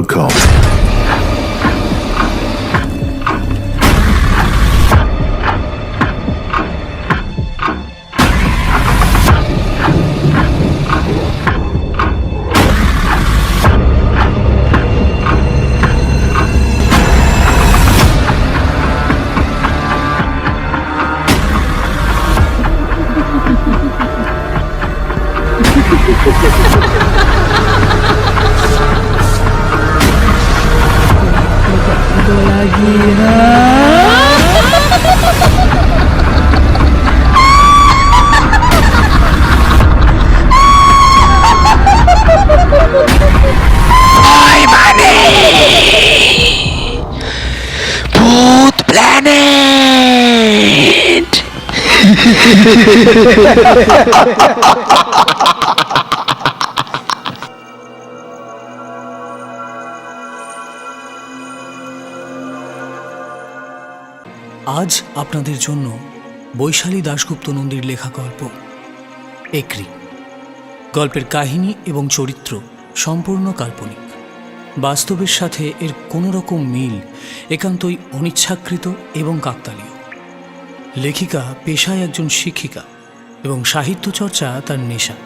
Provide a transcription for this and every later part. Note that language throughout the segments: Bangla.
Welcome. ভূত প্ল্যানেট। আজ আপনাদের জন্য বৈশালী দাশগুপ্ত নন্দীর লেখা গল্প একরি। গল্পের কাহিনী এবং চরিত্র সম্পূর্ণ কাল্পনিক। বাস্তবের সাথে এর কোনো রকম মিল একান্তই অনিচ্ছাকৃত এবং কাকতালীয়। লেখিকা পেশায় একজন শিক্ষিকা এবং সাহিত্য চর্চা তার নেশা।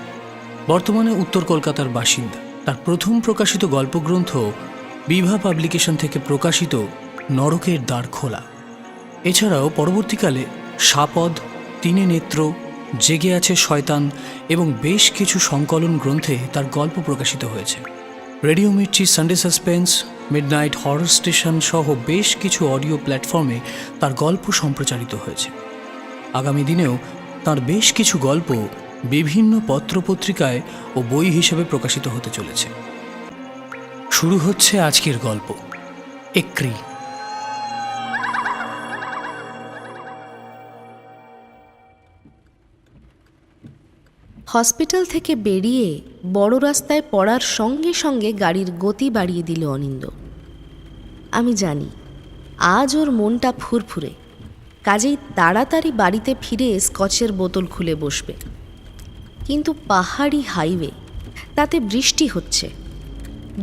বর্তমানে উত্তর কলকাতার বাসিন্দা। তার প্রথম প্রকাশিত গল্পগ্রন্থ বিভা পাবলিকেশন থেকে প্রকাশিত নরকের দ্বার খোলা। এছাড়াও পরবর্তীকালে শাপদ, তিনে নেত্র, জেগে আছে শয়তান এবং বেশ কিছু সংকলন গ্রন্থে তার গল্প প্রকাশিত হয়েছে। Radio Mirchi, Sunday suspense, midnight horror station সহ বেশ কিছু অডিও প্ল্যাটফর্মে তার গল্প সম্প্রচারিত হয়েছে। আগামী দিনেও তার বেশ কিছু গল্প বিভিন্ন পত্রপত্রিকায় ও বই হিসেবে প্রকাশিত হতে চলেছে। শুরু হচ্ছে আজকের গল্প একরি। হসপিটাল থেকে বেরিয়ে বড় রাস্তায় পড়ার সঙ্গে সঙ্গে গাড়ির গতি বাড়িয়ে দিল অনিন্দ। আমি জানি আজ ওর মনটা ফুরফুরে, কাজেই তাড়াতাড়ি বাড়িতে ফিরে স্কচের বোতল খুলে বসবে। কিন্তু পাহাড়ি হাইওয়ে, তাতে বৃষ্টি হচ্ছে।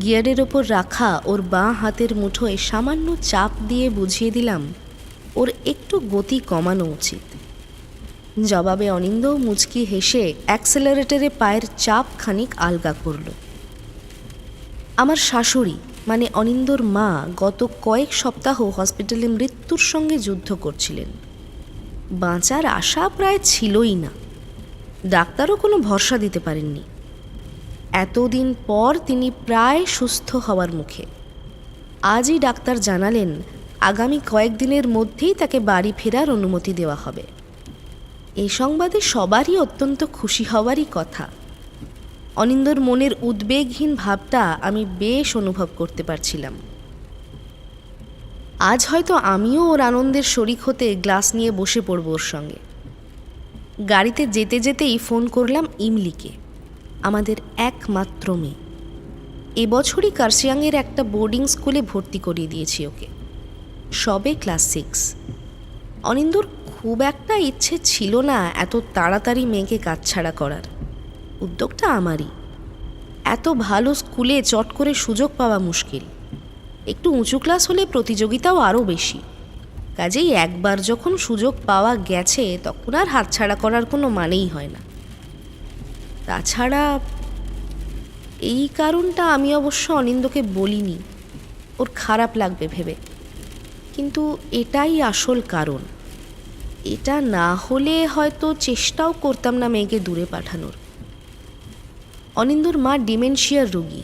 গিয়ারের ওপর রাখা ওর বাঁ হাতের মুঠোয় সামান্য চাপ দিয়ে বুঝিয়ে দিলাম ওর একটু গতি কমানো উচিত। জবাবে অনিন্দ মুচকি হেসে অ্যাক্সেলারেটরে পায়ের চাপ খানিক আলগা করল। আমার শাশুড়ি মানে অনিন্দর মা গত কয়েক সপ্তাহ হসপিটালে মৃত্যুর সঙ্গে যুদ্ধ করছিলেন। বাঁচার আশা প্রায় ছিলই না, ডাক্তারও কোনো ভরসা দিতে পারেননি। এতদিন পর তিনি প্রায় সুস্থ হওয়ার মুখে। আজই ডাক্তার জানালেন আগামী কয়েকদিনের মধ্যেই তাকে বাড়ি ফেরার অনুমতি দেওয়া হবে। এই সংবাদে সবারই অত্যন্ত খুশি হওয়ারই কথা। অনিন্দর মনের উদ্বেগহীন ভাবটা আমি বেশ অনুভব করতে পারছিলাম। আজ হয়তো আমিও ওর আনন্দের শরিক হতে গ্লাস নিয়ে বসে পড়ব ওর সঙ্গে। গাড়িতে যেতে যেতেই ফোন করলাম ইমলিকে, আমাদের একমাত্র মেয়ে। এবছরই কার্শিয়াংয়ের একটা বোর্ডিং স্কুলে ভর্তি করিয়ে দিয়েছি ওকে, সবে ক্লাস 6। অনিন্দর খুব একটা ইচ্ছে ছিল না এত তাড়াতাড়ি মেয়েকে কাছছাড়া করার। উদ্যোগটা আমারই। এত ভালো স্কুলে চট করে সুযোগ পাওয়া মুশকিল। একটু উঁচু ক্লাস হলে প্রতিযোগিতাও আরও বেশি। কাজেই একবার যখন সুযোগ পাওয়া গেছে তখন আর হাতছাড়া করার কোনো মানেই হয় না। তাছাড়া এই কারণটা আমি অবশ্য অনিন্দকে বলিনি, ওর খারাপ লাগবে ভেবে। কিন্তু এটাই আসল কারণ। এটা না হলে হয়তো চেষ্টাও করতাম না মেয়েকে দূরে পাঠানোর। অনিন্দর মা ডিমেনশিয়ার রোগী,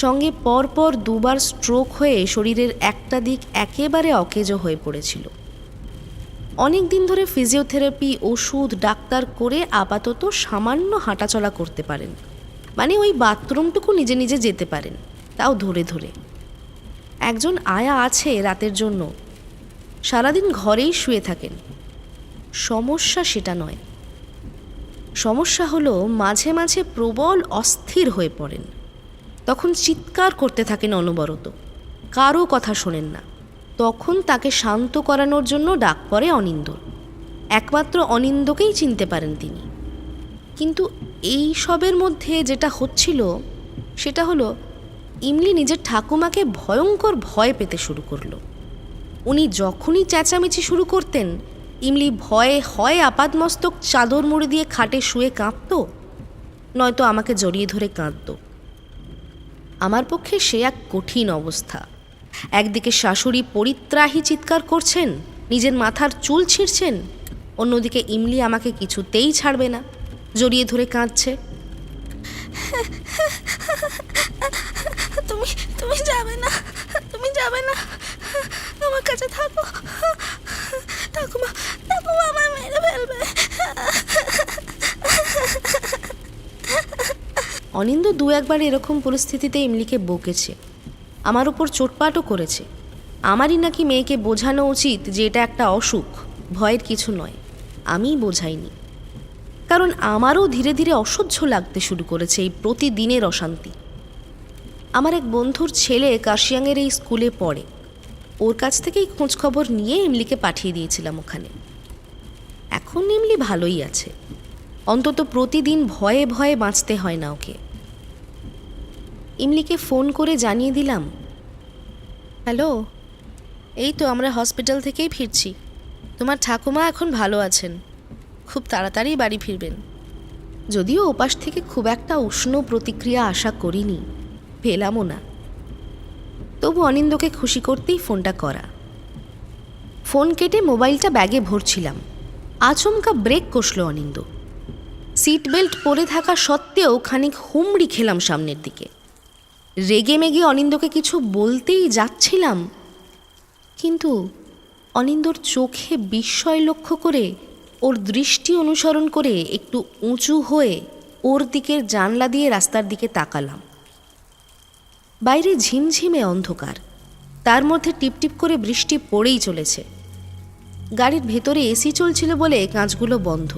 সঙ্গে পরপর 2বার স্ট্রোক হয়ে শরীরের একটা দিক একেবারে অকেজো হয়ে পড়েছিল। অনেক দিন ধরে ফিজিওথেরাপি, ওষুধ, ডাক্তার করে আপাতত সামান্য হাঁটাচলা করতে পারেন, মানে ওই বাথরুমটুকু নিজে নিজে যেতে পারেন, তাও ধরে ধরে। একজন আয়া আছে রাতের জন্য, সারাদিন ঘরেই শুয়ে থাকেন। সমস্যা সেটা নয়। সমস্যা হলো মাঝে মাঝে প্রবল অস্থির হয়ে পড়েন। তখন চিৎকার করতে থাকেন অনবরত, কারও কথা শোনেন না। তখন তাকে শান্ত করানোর জন্য ডাক পড়ে অনিন্দর। একমাত্র অনিন্দকেই চিনতে পারেন তিনি। কিন্তু এই সবের মধ্যে যেটা হচ্ছিল সেটা হলো ইমলি নিজের ঠাকুমাকে ভয়ঙ্কর ভয় পেতে শুরু করলো। উনি যখনই চেঁচামেচি শুরু করতেন, ইমলি ভয়ে হয় আপাদমস্তক চাদর মুড়ি দিয়ে খাটে শুয়ে কাঁপত, নয়তো আমাকে জড়িয়ে ধরে কাঁদত। আমার পক্ষে সে এক কঠিন অবস্থা। একদিকে শাশুড়ি পরিত্রাহী চিৎকার করছেন, নিজের মাথার চুল ছিঁড়ছেন, অন্যদিকে ইমলি আমাকে কিছুতেই ছাড়বে না, জড়িয়ে ধরে কাঁদছে। তুমি তুমি যাবে না, তুমি যাবে না, আমার কাছে থাকো, ঠাকুমা ঠাকুমা আমায় মেরে ফেলবে। অনিন্দ দু একবার এরকম পরিস্থিতিতে ইমলিকে বকেছে, আমার উপর চোটপাটও করেছে। আমারই নাকি মেয়েকে বোঝানো উচিত যে এটা একটা অসুখ, ভয়ের কিছু নয়। আমিই বোঝাইনি, কারণ আমারও ধীরে ধীরে অসহ্য লাগতে শুরু করেছে এই প্রতিদিনের অশান্তি। আমার এক বন্ধুর ছেলে কাশিয়াংয়ের এই স্কুলে পড়ে, ওর কাছ থেকেই খোঁজখবর নিয়ে ইমলিকে পাঠিয়ে দিয়েছিলাম ওখানে। এখন ইমলি ভালোই আছে, অন্তত প্রতিদিন ভয়ে ভয়ে বাঁচতে হয় না ওকে। ইমলিকে ফোন করে জানিয়ে দিলাম, হ্যালো, এই তো আমরা হসপিটাল থেকেই ফিরছি, তোমার ঠাকুমা এখন ভালো আছেন, খুব তাড়াতাড়ি বাড়ি ফিরবেন। যদিও ওপাশ থেকে খুব একটা উষ্ণ প্রতিক্রিয়া আশা করিনি, পেলামও না, তবু অনিন্দকে খুশি করতেই ফোনটা করা। ফোন কেটে মোবাইলটা ব্যাগে ভরছিলাম, আচমকা ব্রেক কষল অনিন্দ। সিট বেল্ট পরে থাকা সত্ত্বেও খানিক হুমড়ি খেলাম সামনের দিকে। রেগে মেগে অনিন্দকে কিছু বলতেই যাচ্ছিলাম, কিন্তু অনিন্দর চোখে বিস্ময় লক্ষ্য করে ওর দৃষ্টি অনুসরণ করে একটু উঁচু হয়ে ওর দিকের জানলা দিয়ে রাস্তার দিকে তাকালাম। বাইরে ঝিমঝিমে অন্ধকার, তার মধ্যে টিপটিপ করে বৃষ্টি পড়েই চলেছে। গাড়ির ভেতরে এসি চলছিল বলে কাঁচগুলো বন্ধ,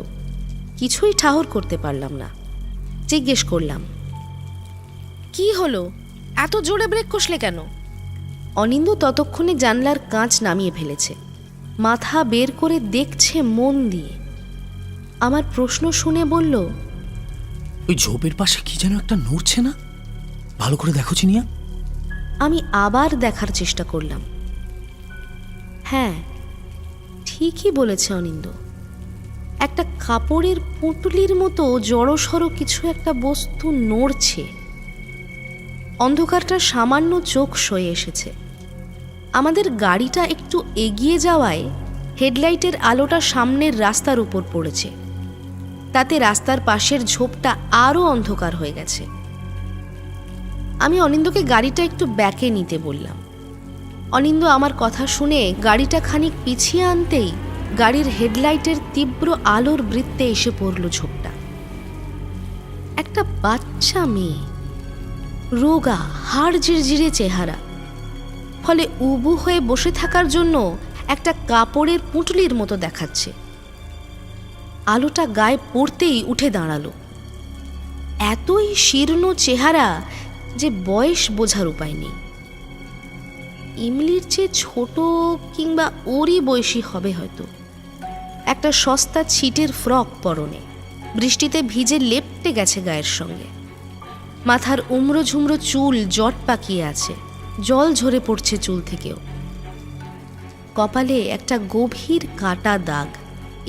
কিছুই ঠাহর করতে পারলাম না। জিজ্ঞেস করলাম, কি হলো, এত জোরে ব্রেক কষলে কেন? অনিন্দ ততক্ষণে জানলার কাঁচ নামিয়ে ফেলেছে, মাথা বের করে দেখছে মন দিয়ে। আমার প্রশ্ন শুনে বলল, ওই ঝোপের পাশে কি যেন একটা নড়ছে না, ভালো করে দেখো চিনিয়া। আমি আবার দেখার চেষ্টা করলাম। হ্যাঁ, ঠিকই বলেছে অনিন্দ, একটা কাপড়ের পুঁটুলির মতো জড়সড় কিছু একটা বস্তু নড়ছে। অন্ধকারটা সামান্য চোখ সয়ে এসেছে। আমাদের গাড়িটা একটু এগিয়ে যাওয়ায় হেডলাইটের আলোটা সামনের রাস্তার উপর পড়েছে, তাতে রাস্তার পাশের ঝোপটা আরও অন্ধকার হয়ে গেছে। আমি অনিন্দকে গাড়িটা একটু ব্যাকে নিতে বললাম। অনিন্দ আমার কথা শুনে গাড়িটা খানিক পিছিয়ে আনতেই গাড়ির হেডলাইটের তীব্র আলোর বৃত্তে এসে পড়ল ঝোপটা। একটা বাচ্চা মেয়ে, রোগা, হাড় জিরজিরে চেহারা, ফলে উবু হয়ে বসে থাকার জন্য একটা কাপড়ের পুঁটুলির মতো দেখাচ্ছে। আলোটা গায়ে পড়তেই উঠে দাঁড়ালো। এতই শীর্ণ চেহারা যে বয়স বোঝার উপায় নেই। ইমলির চেয়ে ছোট কিংবা ওরই বয়সী হবে হয়তো। একটা সস্তা ছিটের ফ্রক পরনে, বৃষ্টিতে ভিজে লেপ্টে গেছে গায়ের সঙ্গে। মাথার উমড়ো ঝুমড়ো চুল জট পাকিয়ে আছে, জল ঝরে পড়ছে চুল থেকেও। কপালে একটা গভীর কাটা দাগ,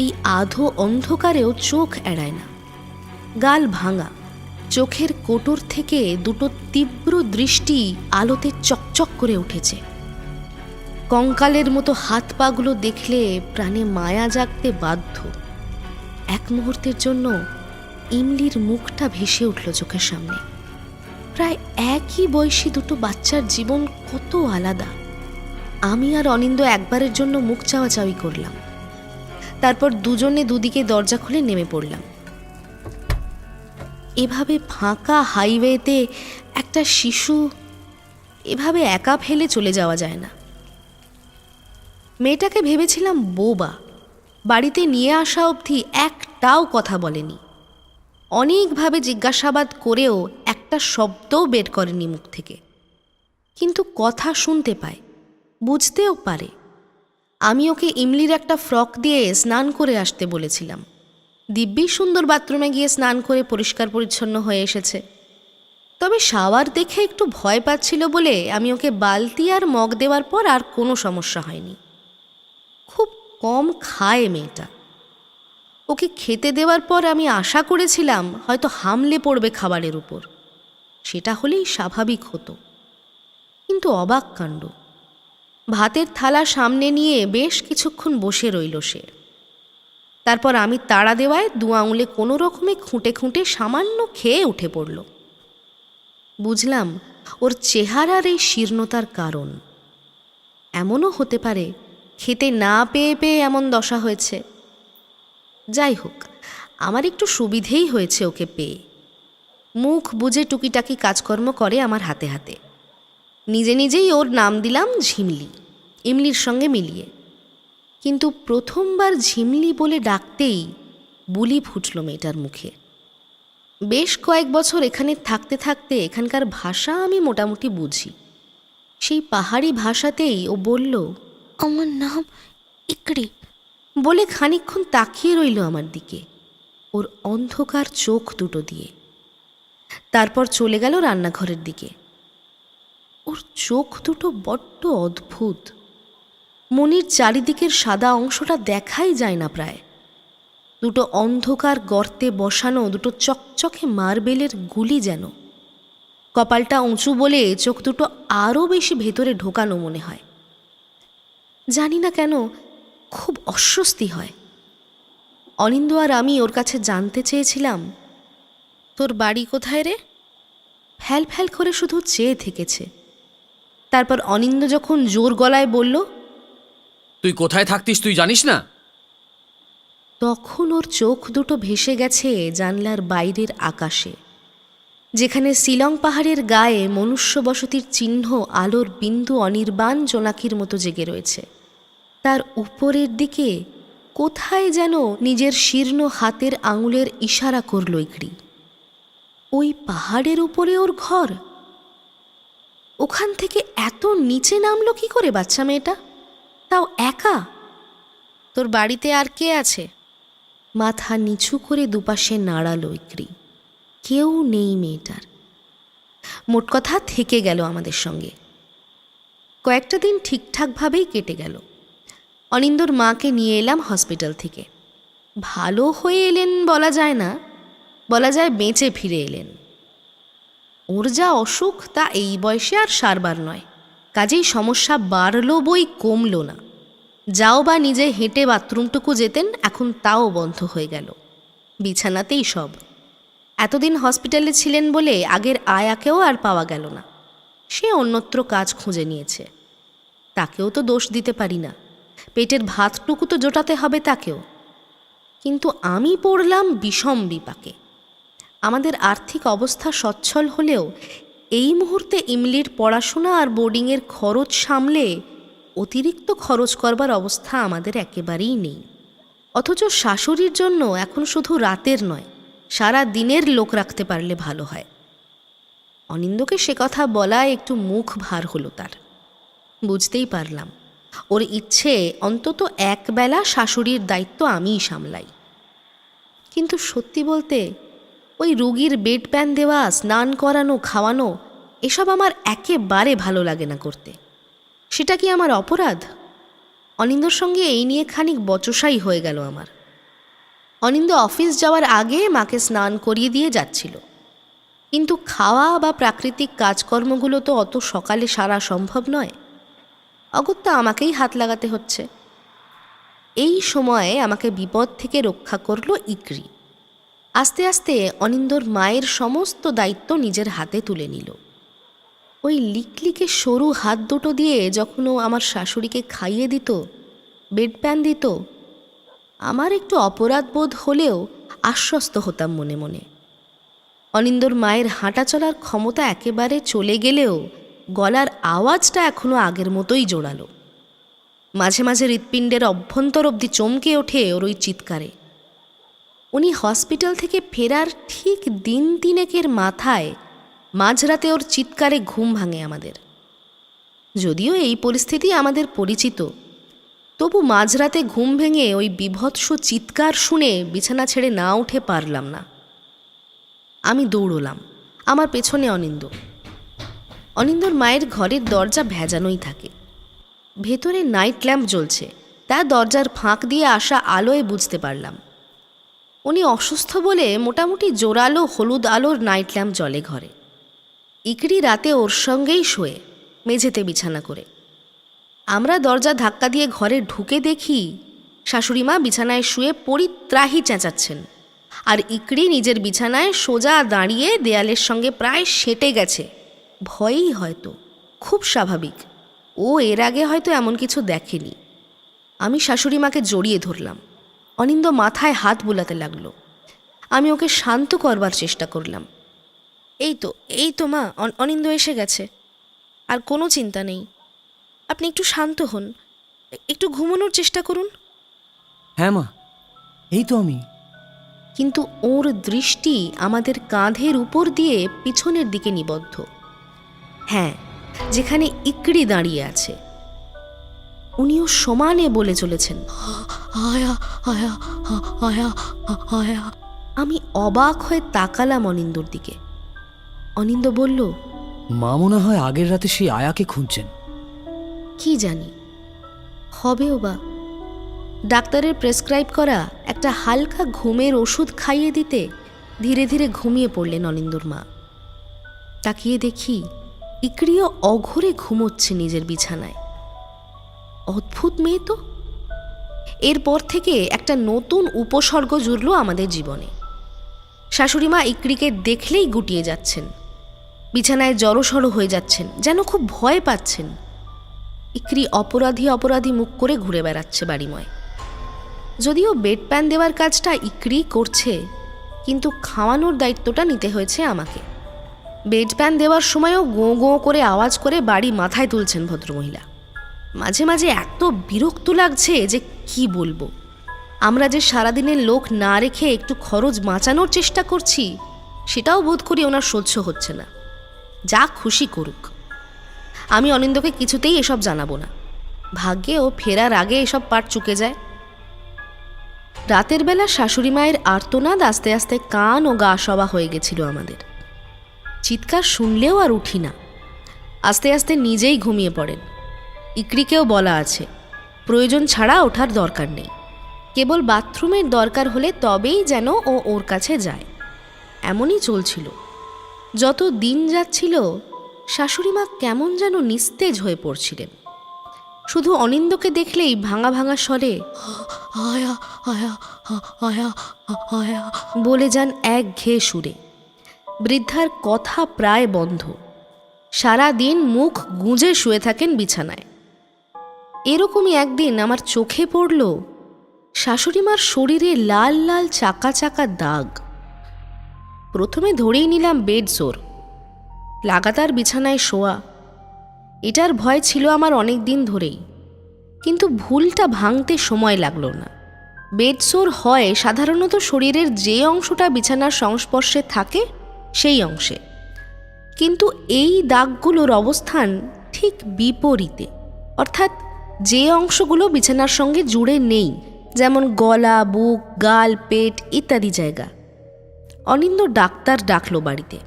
এই আধো অন্ধকারেও চোখ এড়ায় না। গাল ভাঙা, চোখের কোটর থেকে দুটো তীব্র দৃষ্টি আলোতে চকচক করে উঠেছে। কঙ্কালের মতো হাত পাগুলো দেখলে প্রাণে মায়া জাগতে বাধ্য। এক মুহূর্তের জন্য ইমলির মুখটা ভেসে উঠল চোখের সামনে। প্রায় একই বয়সী দুটো বাচ্চার জীবন কত আলাদা। আমি আর অনিন্দ একবারের জন্য মুখ চাওয়াচাওয়ি করলাম, তারপর দুজনে দুদিকে দরজা খুলে নেমে পড়লাম। এভাবে ফাঁকা হাইওয়েতে একটা শিশু এভাবে একা ফেলে চলে যাওয়া যায় না। মেয়েটাকে ভেবেছিলাম বোবা, বাড়িতে নিয়ে আসা অবধি একটাও কথা বলেনি। অনেকভাবে জিজ্ঞাসাবাদ করেও একটা শব্দও বের করেনি মুখ থেকে, কিন্তু কথা শুনতে পায়, বুঝতেও পারে। আমি ওকে ইমলির একটা ফ্রক দিয়ে স্নান করে আসতে বলেছিলাম। দিব্যি সুন্দর বাথরুমে গিয়ে স্নান করে পরিষ্কার পরিচ্ছন্ন হয়ে এসেছে। তবে শাওয়ার দেখে একটু ভয় পাচ্ছিল বলে আমি ওকে বালতি আর মগ দেওয়ার পর আর কোনো সমস্যা হয়নি। খুব কম খায় মেয়েটা। ওকে খেতে দেওয়ার পর আমি আশা করেছিলাম হয়তো হামলে পড়বে খাবারের উপর, সেটা হলেই স্বাভাবিক হতো। কিন্তু অবাক কাণ্ড, ভাতের থালা সামনে নিয়ে বেশ কিছুক্ষণ বসে রইল সে। তারপর আমি তাড়া দেওয়ায় 2 আঙুলে কোনো রকমে খুঁটে খুঁটে সামান্য খেয়ে উঠে পড়ল। বুঝলাম ওর চেহারার এই শীর্ণতার কারণ। এমনও হতে পারে খেতে না পেয়ে পেয়ে এমন দশা হয়েছে। যাই হোক, আমার একটু সুবিধেই হয়েছে ওকে পেয়ে। মুখ বুজে টুকিটাকি কাজকর্ম করে আমার হাতে হাতে। নিজে নিজেই ওর নাম দিলাম ঝিমলি, ইমলির সঙ্গে মিলিয়ে। কিন্তু প্রথমবার ঝিমলি বলে ডাকতেই বুলি ফুটল মেয়েটার মুখে। বেশ কয়েক বছর এখানে থাকতে থাকতে এখানকার ভাষা আমি মোটামুটি বুঝি। সেই পাহাড়ি ভাষাতেই ও বলল, আমার নাম ইকড়ি, বলে খানিকক্ষণ তাকিয়ে রইল আমার দিকে ওর অন্ধকার চোখ দুটো দিয়ে। তারপর চলে গেল রান্নাঘরের দিকে। ওর চোখ দুটো বড্ড অদ্ভুত। মনির চারিদিকের সাদা অংশটা দেখাই যায় না প্রায়। দুটো অন্ধকার গর্তে বসানো দুটো চকচকে মার্বেলের গুলি যেন। কপালটা উঁচু বলে চোখ দুটো আরও বেশি ভেতরে ঢোকানো মনে হয়। জানি না কেন খুব অস্বস্তি হয়। অনিন্দ আর আমি ওর কাছে জানতে চেয়েছিলাম, তোর বাড়ি কোথায় রে? ফ্যাল ফ্যাল করে শুধু চেয়ে থেকেছে। তারপর অনিন্দ যখন জোর গলায় বলল, তুই কোথায় থাকতিস তুই জানিস না? তখন ওর চোখ দুটো ভেসে গেছে জানলার বাইরের আকাশে, যেখানে শিলং পাহাড়ের গায়ে মনুষ্য বসতির চিহ্ন আলোর বিন্দু অনির্বাণ জোনাকির মতো জেগে রয়েছে। তার উপরের দিকে কোথায় যেন নিজের শীর্ণ হাতের আঙুলের ইশারা করল ইকড়ি। ওই পাহাড়ের উপরে ওর ঘর। ওখান থেকে এত নিচে নামলো কি করে বাচ্চা মেয়েটা, তাও একা? তোর বাড়িতে আর কে আছে? মাথা নিচু করে দুপাশে নাড়ালো ইকড়ি। কেউ নেই মেয়েটার। মোট কথা থেকে গেল আমাদের সঙ্গে। কয়েকটা দিন ঠিকঠাকভাবেই কেটে গেল। অনিন্দর মাকে নিয়ে এলাম হসপিটাল থেকে। ভালো হয়ে এলেন বলা যায় না, বলা যায় বেঁচে ফিরে এলেন। ওর যা অসুখ তা এই বয়সে আর সারবার নয়, কাজেই সমস্যা বাড়ল বই কমল না। যাও বা নিজে হেঁটে বাথরুমটুকু যেতেন, এখন তাও বন্ধ হয়ে গেল। বিছানাতেই সব। এতদিন হসপিটালে ছিলেন বলে আগের আয়াকেও আর পাওয়া গেল না। সে অন্যত্র কাজ খুঁজে নিয়েছে। তাকেও তো দোষ দিতে পারি না, পেটের ভাতটুকু তো জোটাতে হবে তাকেও। কিন্তু আমি পড়লাম বিষম বিপাকে। আমাদের আর্থিক অবস্থা সচ্ছল হলেও এই মুহূর্তে ইমলির পড়াশোনা আর বোর্ডিংয়ের খরচ সামলে অতিরিক্ত খরচ করবার অবস্থা আমাদের একেবারেই নেই। অথচ শাশুড়ির জন্য এখন শুধু রাতের নয়, সারা দিনের লোক রাখতে পারলে ভালো হয়। অনিন্দকে সে কথা বলায় একটু মুখ ভার হলো তার। বুঝতেই পারলাম ওর ইচ্ছে অন্তত একবেলা শাশুড়ির দায়িত্ব আমিই সামলাই। কিন্তু সত্যি বলতে ওই রুগীর বেড প্যান দেওয়া, স্নান করানো, খাওয়ানো এসব আমার একেবারে ভালো লাগে না করতে। সেটা কি আমার অপরাধ? অনিন্দর সঙ্গে এই নিয়ে খানিক বচসাই হয়ে গেল আমার। অনিন্দ অফিস যাওয়ার আগে মাকে স্নান করিয়ে দিয়ে যাচ্ছিল, কিন্তু খাওয়া বা প্রাকৃতিক কাজকর্মগুলো তো অত সকালে সারা সম্ভব নয়। অগত্যা আমাকেই হাত লাগাতে হচ্ছে। এই সময়ে আমাকে বিপদ থেকে রক্ষা করল ইকড়ি। আস্তে আস্তে অনিন্দর মায়ের সমস্ত দায়িত্ব নিজের হাতে তুলে নিল। ওই লিকলিকে সরু হাত দুটো দিয়ে যখন ও আমার শাশুড়িকে খাইয়ে দিত, বেড প্যান দিত, আমার একটু অপরাধ বোধ হলেও আশ্বস্ত হতাম মনে মনে। অনিন্দর মায়ের হাঁটা চলার ক্ষমতা একেবারে চলে গেলেও গলার আওয়াজটা এখনো আগের মতোই জোরালো। মাঝে মাঝে হৃৎপিণ্ডের অভ্যন্তর অবধি চমকে ওঠে ওর ওই চিৎকারে। উনি হসপিটাল থেকে ফেরার ঠিক দিন তিনেকের মাথায় মাঝরাতে ওর চিৎকারে ঘুম ভাঙে আমাদের। যদিও এই পরিস্থিতি আমাদের পরিচিত, তবু মাঝরাতে ঘুম ভেঙে ওই বীভৎস চিৎকার শুনে বিছানা ছেড়ে না উঠে পারলাম না। আমি দৌড়লাম, আমার পেছনে অনিন্দ। অনিন্দর মায়ের ঘরের দরজা ভেজানোই থাকে। ভেতরে নাইট ল্যাম্প জ্বলছে, তা দরজার ফাঁক দিয়ে আসা আলোয় বুঝতে পারলাম। উনি অসুস্থ বলে মোটামুটি জোরালো হলুদ আলোর নাইট ল্যাম্প জ্বলে ঘরে। ইকরি রাতে ওর সঙ্গেই শোয়ে, মেঝেতে বিছানা করে। আমরা দরজা ধাক্কা দিয়ে ঘরে ঢুকে দেখি শাশুড়িমা বিছানায় শুয়ে পরিত্রাহি চেঁচাচ্ছেন, আর ইকরি নিজের বিছানায় সোজা দাঁড়িয়ে দেয়ালের সঙ্গে প্রায় সেঁটে গেছে। ভয়েই হয়তো, খুব স্বাভাবিক। ও এর আগে হয়তো এমন কিছু দেখেনি। আমি শাশুড়িমাকে জড়িয়ে ধরলাম। অনিন্দ মাথায় হাত বুলাতে লাগলো। আমি ওকে শান্ত করবার চেষ্টা করলাম। এই তো মা, অনিন্দ এসে গেছে, আর কোনো চিন্তা নেই। আপনি একটু শান্ত হন, একটু ঘুমানোর চেষ্টা করুন। হ্যাঁ মা, এই তো আমি। কিন্তু ওর দৃষ্টি আমাদের কাঁধের উপর দিয়ে পিছনের দিকে নিবদ্ধ। হ্যাঁ, যেখানে ইকড়ি দাঁড়িয়ে আছে। উনিও সমানে বলে চলেছেন, আয়া আয়া আয়া আয়া। আমি অবাক হয়ে তাকালাম অনিন্দর দিকে। অনিন্দ বলল, মা মনে হয় আগের রাতে সেই আয়াকে খুঁজছেন। কি জানি, হবেও বা। ডাক্তারের প্রেসক্রাইব করা একটা হালকা ঘুমের ওষুধ খাইয়ে দিতে ধীরে ধীরে ঘুমিয়ে পড়লেন অনিন্দর মা। তাকিয়ে দেখি ইকড়িও অঘোরে ঘুমোচ্ছে নিজের বিছানায়। অদ্ভুত মেয়ে তো। এরপর থেকে একটা নতুন উপসর্গ জুড়ল আমাদের জীবনে। শাশুড়িমা ইকড়িকে দেখলেই গুটিয়ে যাচ্ছেন, বিছানায় জড়সড় হয়ে যাচ্ছেন, যেন খুব ভয় পাচ্ছেন। ইকড়ি অপরাধী অপরাধী মুখ করে ঘুরে বেড়াচ্ছে বাড়িময়। যদিও বেড প্যান দেওয়ার কাজটা ইকড়ি করছে, কিন্তু খাওয়ানোর দায়িত্বটা নিতে হয়েছে আমাকে। বেড প্যান দেওয়ার সময়ও গোঁ গোঁ করে আওয়াজ করে বাড়ি মাথায় তুলছেন ভদ্রমহিলা। মাঝে মাঝে এত বিরক্ত লাগছে যে কি বলবো। আমরা যে সারাদিনের লোক না রেখে একটু খরচ বাঁচানোর চেষ্টা করছি, সেটাও বোধ করি ওনার সহ্য হচ্ছে না। যা খুশি করুক, আমি অনিন্দকে কিছুতেই এসব জানাবো না। ভাগ্যে ও ফেরার আগে এসব পাট চুকে যায়। রাতের বেলা শাশুড়ি মায়ের আর্তনাদ আস্তে আস্তে কান ও গা সবা হয়ে গেছিল আমাদের। চিৎকার শুনলেও আর উঠি না। আস্তে আস্তে নিজেই ঘুমিয়ে পড়েন। ইকড়িকেও বলা আছে, প্রয়োজন ছাড়া ওঠার দরকার নেই, কেবল বাথরুমের দরকার হলে তবেই যেন ও ওর কাছে যায়। এমনই চলছিল। যত দিন যাচ্ছিল শাশুড়িমা কেমন যেন নিস্তেজ হয়ে পড়ছিলেন। শুধু অনিন্দকে দেখলেই ভাঙা ভাঙা স্বরে আয়া আয়া আয়া আয়া বলে যান একঘেয়ে সুরে। বৃদ্ধার কথা প্রায় বন্ধ। সারা দিন মুখ গুঁজে শুয়ে থাকেন বিছানায়। এরকমই একদিন আমার চোখে পড়ল শাশুড়িমার শরীরে লাল লাল চাকা চাকা দাগ। প্রথমে ধরেই নিলাম বেড সোর, লাগাতার বিছানায় শোয়া। এটার ভয় ছিল আমার অনেক দিন ধরেই, কিন্তু ভুলটা ভাঙতে সময় লাগলো না। বেড সোর হয় সাধারণত শরীরের যে অংশটা বিছানার সংস্পর্শে থাকে সেই অংশে, কিন্তু এই দাগগুলোর অবস্থান ঠিক বিপরীতে, অর্থাৎ যে অংশগুলো বিছানার সঙ্গে জুড়ে নেই, যেমন গলা, বুক, গাল, পেট ইত্যাদি জায়গা। অনিন্দ ডাক্তার ডাকলো বাড়িতে।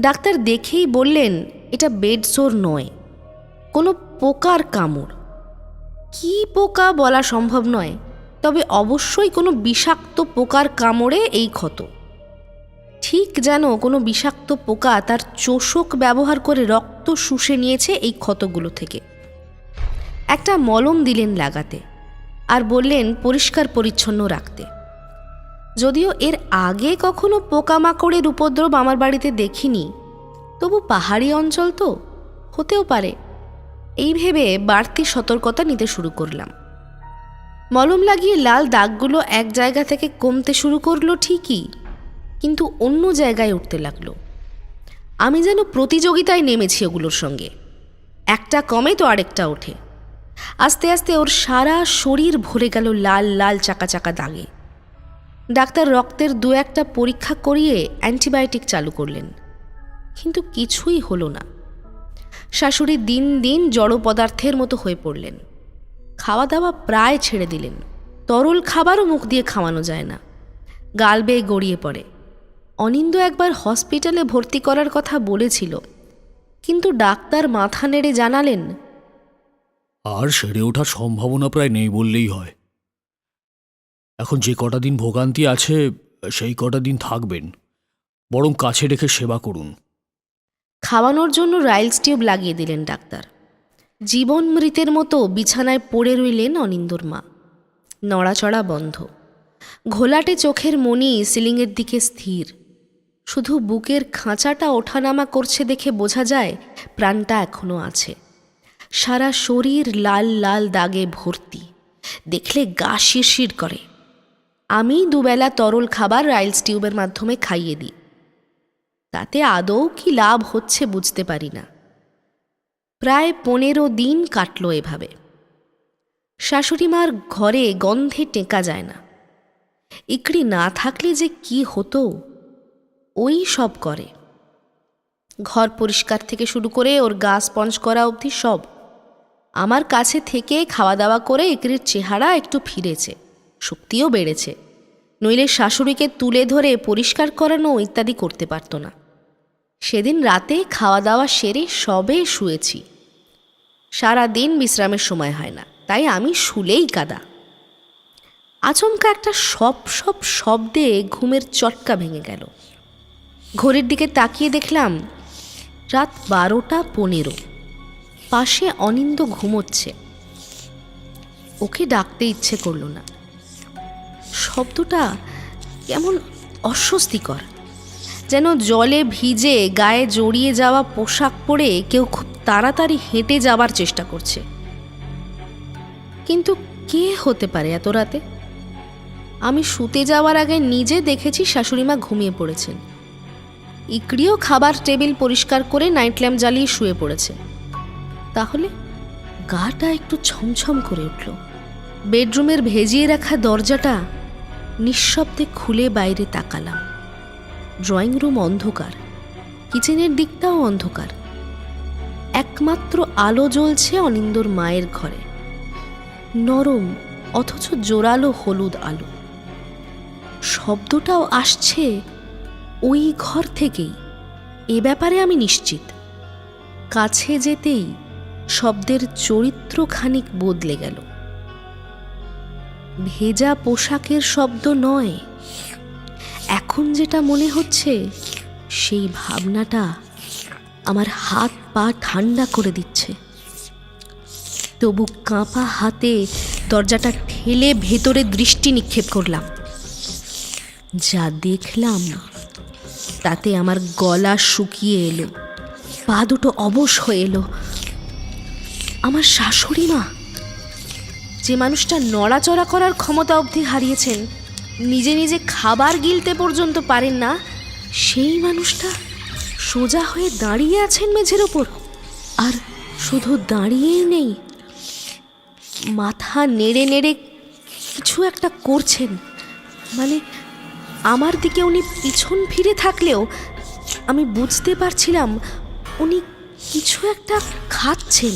ডাক্তার দেখেই বললেন এটা বেড সোর নয়, কোনো পোকার কামড়। কি পোকা বলা সম্ভব নয়, তবে অবশ্যই কোনো বিষাক্ত পোকার কামড়ে এই ক্ষত। ঠিক যেন কোনো বিষাক্ত পোকা তার চোষক ব্যবহার করে রক্ত শুষে নিয়েছে এই ক্ষতগুলো থেকে। একটা মলম দিলেন লাগাতে, আর বললেন পরিষ্কার পরিচ্ছন্ন রাখতে। যদিও এর আগে কখনো পোকামাকড়ের উপদ্রব আমার বাড়িতে দেখিনি, তবু পাহাড়ি অঞ্চল তো, হতেও পারে এই ভেবে বাড়তি সতর্কতা নিতে শুরু করলাম। মলম লাগিয়ে লাল দাগগুলো এক জায়গা থেকে কমতে শুরু করলো ঠিকই, কিন্তু অন্য জায়গায় উঠতে লাগলো। আমি যেন প্রতিযোগিতায় নেমেছি ওগুলোর সঙ্গে। একটা কমে তো আরেকটা ওঠে। আস্তে আস্তে ওর সারা শরীর ভরে গেল লাল লাল চাকা চাকা দাগে। ডাক্তার রক্তের দু একটা পরীক্ষা করিয়ে অ্যান্টিবায়োটিক চালু করলেন, কিন্তু কিছুই হলো না। শাশুড়ি দিন দিন জড় পদার্থের মতো হয়ে পড়লেন। খাওয়া দাওয়া প্রায় ছেড়ে দিলেন। তরল খাবারও মুখ দিয়ে খাওয়ানো যায় না, গাল বেয়ে গড়িয়ে পড়ে। অনিন্দ একবার হসপিটালে ভর্তি করার কথা বলেছিল, কিন্তু ডাক্তার মাথা নেড়ে জানালেন, আর সেরে ওঠার সম্ভাবনা প্রায় নেই বললেই হয়। এখন যে কটা দিন ভোগান্তি আছে সেই কটা দিন থাকবেন, বরং কাছে রেখে সেবা করুন। খাওয়ানোর জন্য রাইলস টিউব লাগিয়ে দিলেন ডাক্তার। জীবন মৃতের মতো বিছানায় পড়ে রইলেন অনিন্দর মা, নড়াচড়া বন্ধ। ঘোলাটে চোখের মণি সিলিংয়ের দিকে স্থির। শুধু বুকের খাঁচাটা ওঠানামা করছে দেখে বোঝা যায় প্রাণটা এখনো আছে। সারা শরীর লাল লাল দাগে ভর্তি, দেখলে গা শিরশির করে। আমি দুবেলা তরল খাবার রাইলস টিউবের মাধ্যমে খাইয়ে দিই। তাতে আদৌ কি লাভ হচ্ছে বুঝতে পারি না। প্রায় 15 দিন কাটল এভাবে। শাশুড়িমার ঘরে গন্ধে টেকা যায় না। ইকড়ি না থাকলে যে কি হতো, ওই সব করে। ঘর পরিষ্কার থেকে শুরু করে ওর গা স্পঞ্জ করা অবধি সব। আমার কাছে থেকে খাওয়া দাওয়া করে ইকড়ির চেহারা একটু ফিরেছে, শক্তিও বেড়েছে। নইলে শাশুড়িকে তুলে ধরে পরিষ্কার করানো ইত্যাদি করতে পারত না। সেদিন রাতে খাওয়া দাওয়া সেরে সবে শুয়েছি। সারা দিন বিশ্রামের সময় হয় না, তাই আমি শুলেই কাদা। আচমকা একটা সপ সপ শব্দে ঘুমের চটকা ভেঙে গেল। ঘড়ির দিকে তাকিয়ে দেখলাম রাত 12:15। পাশে অনিন্দ ঘুমোচ্ছে। ওকে ডাকতে ইচ্ছে করল না। শব্দটা কেমন অস্বস্তিকর, যেন জলে ভিজে গায়ে জড়িয়ে যাওয়া পোশাক পরে কেউ খুব তাড়াতাড়ি হেঁটে যাবার চেষ্টা করছে। কিন্তু কে হতে পারে এত রাতে? আমি শুতে যাওয়ার আগে নিজে দেখেছি শাশুড়িমা ঘুমিয়ে পড়েছেন। ইকড়িও খাবার টেবিল পরিষ্কার করে নাইট ল্যাম্প জ্বালিয়ে শুয়ে পড়েছে। তাহলে গাটা একটু ছমছম করে উঠল। বেডরুমের ভেজিয়ে রাখা দরজাটা নিঃশব্দে খুলে বাইরে তাকালাম। ড্রয়িং রুম অন্ধকার, কিচেনের দিকটাও অন্ধকার। একমাত্র আলো জ্বলছে অনিন্দর মায়ের ঘরে, নরম অথচ জোরালো হলুদ আলো। শব্দটাও আসছে ওই ঘর থেকেই, এ ব্যাপারে আমি নিশ্চিত। কাছে যেতেই শব্দের চরিত্র খানিক বদলে গেল। ভেজা পোশাকের শব্দ নয়, এখন যেটা মনে হচ্ছে সেই ভাবনাটা আমার হাত পা ঠান্ডা করে দিচ্ছে। তবু কাঁপা হাতে দরজাটা ঠেলে ভেতরে দৃষ্টি নিক্ষেপ করলাম। যা দেখলাম তাতে আমার গলা শুকিয়ে এলো, পা দুটো অবশ হয়ে এলো। আমার শাশুড়ি মা, যে মানুষটা নড়াচড়া করার ক্ষমতা অবধি হারিয়েছেন, নিজে নিজে খাবার গিলতে পর্যন্ত পারেন না, সেই মানুষটা সোজা হয়ে দাঁড়িয়ে আছেন মেঝের ওপর। আর শুধু দাঁড়িয়েই নেই, মাথা নেড়ে নেড়ে কিছু একটা করছেন। মানে আমার দিকে উনি পিছন ফিরে থাকলেও আমি বুঝতে পারছিলাম উনি কিছু একটা খাচ্ছেন।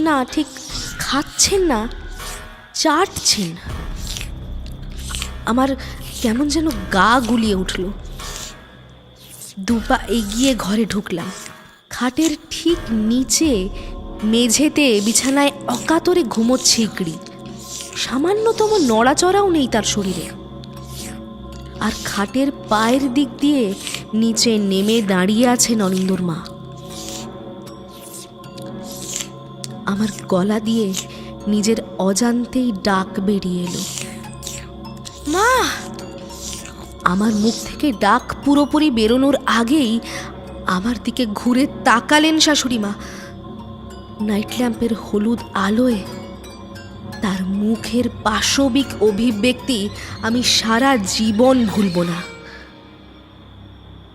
না, ঠিক খাচ্ছেন না, চাটছেন। আমার কেমন যেন গা গুলিয়ে উঠল। দুপা এগিয়ে ঘরে ঢুকলাম। খাটের ঠিক নিচে মেঝেতে বিছানায় অকাতরে ঘুমোচ্ছে ইকড়ি। সামান্যতম নড়াচড়াও নেই তার শরীরে। আর খাটের পায়ের দিক দিয়ে নিচে নেমে দাঁড়িয়ে আছেন অনিন্দর মা। আমার গলা দিয়ে নিজের অজান্তেই ডাক বেরিয়ে এলো, মা। আমার মুখ থেকে ডাক পুরোপুরি বেরোনোর আগেই আমার দিকে ঘুরে তাকালেন শাশুড়ি মা। নাইট ল্যাম্পের হলুদ আলোয় তার মুখের পাশবিক অভিব্যক্তি আমি সারা জীবন ভুলব না।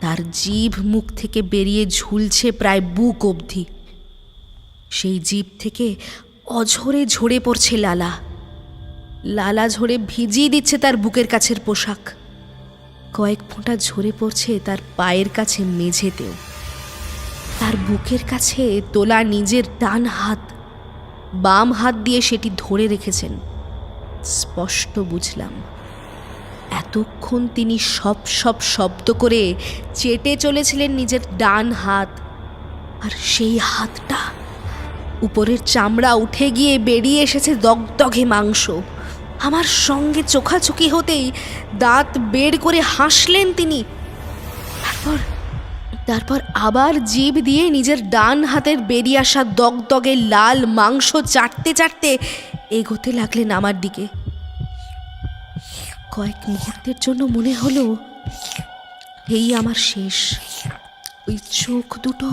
তার জিভ মুখ থেকে বেরিয়ে ঝুলছে প্রায় বুক অবধি। সেই জিভ থেকে অঝরে ঝরে পড়ছে লালা। লালা ঝরে ভিজিয়ে দিচ্ছে তার বুকের কাছের পোশাক। কয়েক ফোঁটা ঝরে পড়ছে তার পায়ের কাছে মেঝেতেও। তার বুকের কাছে তোলা নিজের ডান হাত বাম হাত দিয়ে সেটি ধরে রেখেছেন। স্পষ্ট বুঝলাম এতক্ষণ তিনি সব সব শব্দ করে চেটে চলেছিলেন নিজের ডান হাত, আর সেই হাতটা উপরের চামড়া উঠে গিয়ে বেরিয়ে এসেছে দগদগে মাংস। আমার সঙ্গে চোখাচোখি হতেই দাঁত বের করে হাসলেন তিনি। তারপর আবার জিভ দিয়ে নিজের ডান হাতের বেরিয়ে আসা দগদগে লাল মাংস চাটতে চাটতে এগোতে লাগলেন আমার দিকে। কয়েক মুহূর্তের জন্য মনে হলো এই আমার শেষ। ওই চোখ দুটো,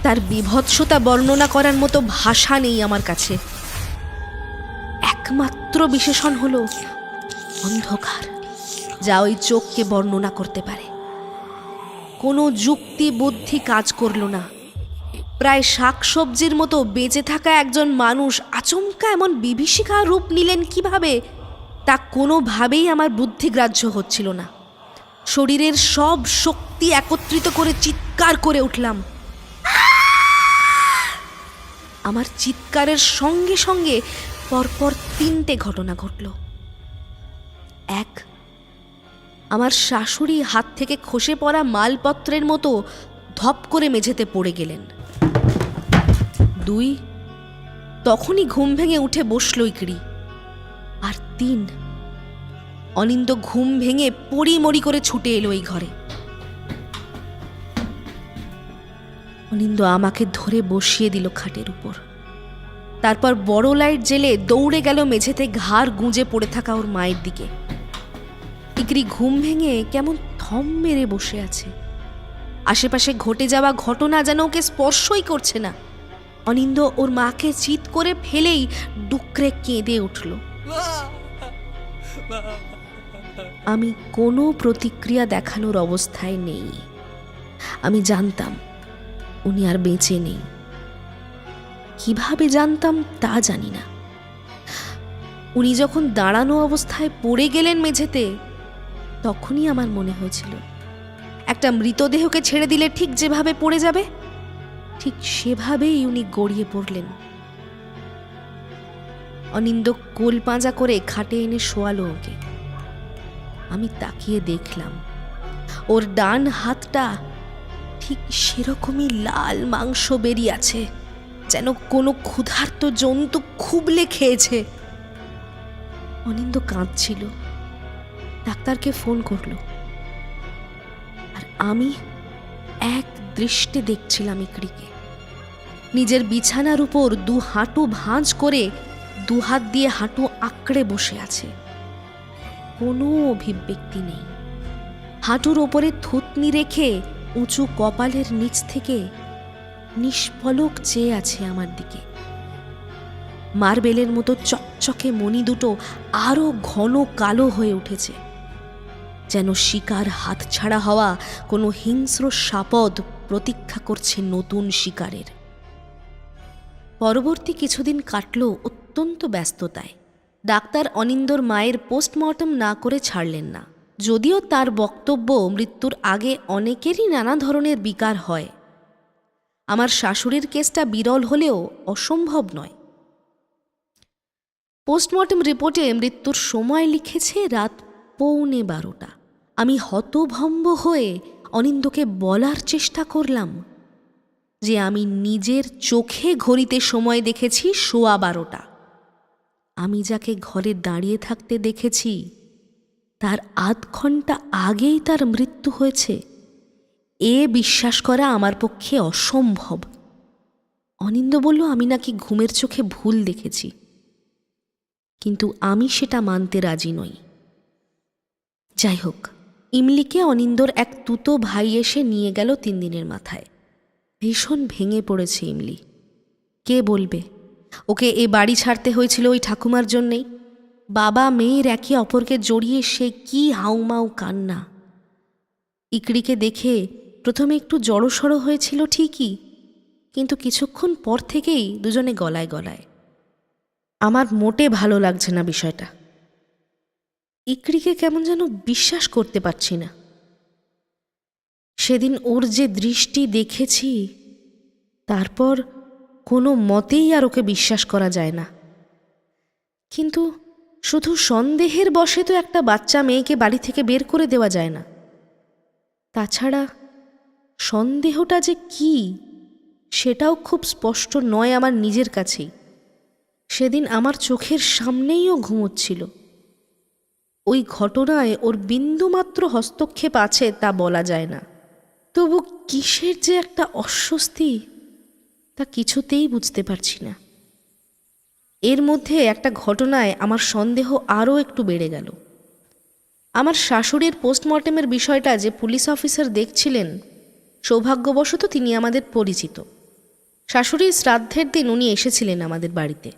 তার বীভৎসতা বর্ণনা করার মতো ভাষা নেই আমার কাছে। একমাত্র বিশেষণ হলো অন্ধকার, যা ওই চোখকে বর্ণনা করতে পারে। কোনো যুক্তি বুদ্ধি কাজ করল না। প্রায় শাকসবজির মতো বেঁচে থাকা একজন মানুষ আচমকা এমন বিভীষিকা রূপ নিলেন কিভাবে, তা কোনোভাবেই আমার বুদ্ধিগ্রাহ্য হচ্ছিল না। শরীরের সব শক্তি একত্রিত করে চিৎকার করে উঠলাম। আমার চিৎকারের সঙ্গে সঙ্গে পরপর 3টে ঘটনা ঘটল। এক, আমার শাশুড়ি হাত থেকে খসে পড়া মালপত্রের মতো ধপ করে মেঝেতে পড়ে গেলেন। 2, তখনই ঘুম ভেঙে উঠে বসল ইকড়ি। আর 3, অনিন্দ ঘুম ভেঙে পড়িমড়ি করে ছুটে এলো এই ঘরে। অনিন্দ আমাকে ধরে বসিয়ে দিল খাটের উপর। তারপর বড় লাইট জেলে দৌড়ে গেল মেঝেতে ঘাড় গুঁজে পড়ে থাকা ওর মায়ের দিকে। ইকরি ঘুম ভেঙে কেমন থম মেরে বসে আছে। আশেপাশে ঘটে যাওয়া ঘটনা যেন ওকে স্পর্শই করছে না। অনিন্দ ওর মাকে চিৎ করে ফেলেই ডুকরে কেঁদে উঠল। আমি কোনো প্রতিক্রিয়া দেখানোর অবস্থায় নেই। আমি জানতাম উনি আর বেঁচে নেই। কিভাবে জানতাম তা জানি না। উনি যখন দাঁড়ানো অবস্থায় পড়ে গেলেন মেঝেতে, তখনই আমার মনে হয়েছিল একটা মৃতদেহকে ছেড়ে দিলে ঠিক যেভাবে পড়ে যাবে, ঠিক সেভাবেই উনি গড়িয়ে পড়লেন। অনিন্দ কোল পাঁজা করে খাটে এনে শোয়ালো ওকে। আমি তাকিয়ে দেখলাম ওর ডান হাতটা ঠিক সেরকমই লাল মাংস বেরিয়ে আছে, যেন কোনো ক্ষুধার্ত জন্তু খুবলে খেয়েছে। অনিন্দ কাঁদছিল, ডাক্তারকে ফোন করলো। আর আমি এক দৃষ্টে দেখছিলাম ইকড়িকে। নিজের বিছানার উপর 2 হাঁটু ভাঁজ করে 2 হাত দিয়ে হাঁটু আঁকড়ে বসে আছে। কোনো অভিব্যক্তি নেই। হাঁটুর ওপরে থুতনি রেখে উঁচু কপালের নিচ থেকে নিষ্পলক চেয়ে আছে আমার দিকে। মার্বেলের মতো চকচকে মণি দুটো আরো ঘন কালো হয়ে উঠেছে, যেন শিকার হাতছাড়া হওয়া কোনো হিংস্র সাপদ প্রতীক্ষা করছে নতুন শিকারের। পরবর্তী কিছুদিন কাটল অত্যন্ত ব্যস্ততায়। ডাক্তার অনিন্দর মায়ের পোস্টমর্টম না করে ছাড়লেন না, যদিও তার বক্তব্য মৃত্যুর আগে অনেকেরই নানা ধরনের বিকার হয়। আমার শাশুড়ির কেসটা বিরল হলেও অসম্ভব নয়। পোস্টমর্টম রিপোর্টে মৃত্যুর সময় লিখেছে রাত 11:15। আমি হতভম্ব হয়ে অনিন্দকে বলার চেষ্টা করলাম যে আমি নিজের চোখে ঘড়িতে সময় দেখেছি 12:15। আমি যাকে ঘরে দাঁড়িয়ে থাকতে দেখেছি তার আধ ঘন্টা আগেই তার মৃত্যু হয়েছে, এ বিশ্বাস করা আমার পক্ষে অসম্ভব। অনিন্দ বলল আমি নাকি ঘুমের চোখে ভুল দেখেছি, কিন্তু আমি সেটা মানতে রাজি নই। যাই হোক, ইমলিকে অনিন্দর এক তুতো ভাই এসে নিয়ে গেল 3 দিনের মাথায়। ভীষণ ভেঙে পড়েছে ইমলি। কে বলবে ওকে এ বাড়ি ছাড়তে হয়েছিল ওই ঠাকুমার জন্যেই? বাবা মেয়ের একে অপরকে জড়িয়ে সে কি হাউমাউ কান্না। ইকড়িকে দেখে প্রথমে একটু জড়সড় হয়েছিল ঠিকই, কিন্তু কিছুক্ষণ পর থেকেই দুজনে গলায় গলায়। আমার মোটে ভালো লাগছে না বিষয়টা। ইকড়িকে কেমন যেন বিশ্বাস করতে পারছি না। সেদিন ওর যে দৃষ্টি দেখেছি, তারপর কোনো মতেই আর ওকে বিশ্বাস করা যায় না। কিন্তু শুধু সন্দেহের বশে তো একটা বাচ্চা মেয়েকে বাড়ি থেকে বের করে দেওয়া যায় না। তাছাড়া সন্দেহটা যে কি সেটাও খুব স্পষ্ট নয় আমার নিজের কাছেই। সেদিন আমার চোখের সামনেই ও ঘুমোচ্ছিল। ওই ঘটনায় ওর বিন্দুমাত্র হস্তক্ষেপ আছে তা বলা যায় না, তবু কিসের যে একটা অস্বস্তি তা কিছুতেই বুঝতে পারছি না। এর মধ্যে একটা ঘটনায় আমার সন্দেহ আরও একটু বেড়ে গেল। আমার শাশুড়ির পোস্টমর্টেমের বিষয়টা যে পুলিশ অফিসার দেখছিলেন, সৌভাগ্যবশত তিনি আমাদের পরিচিত। শাশুড়ির শ্রাদ্ধের দিন উনি এসেছিলেন আমাদের বাড়িতে।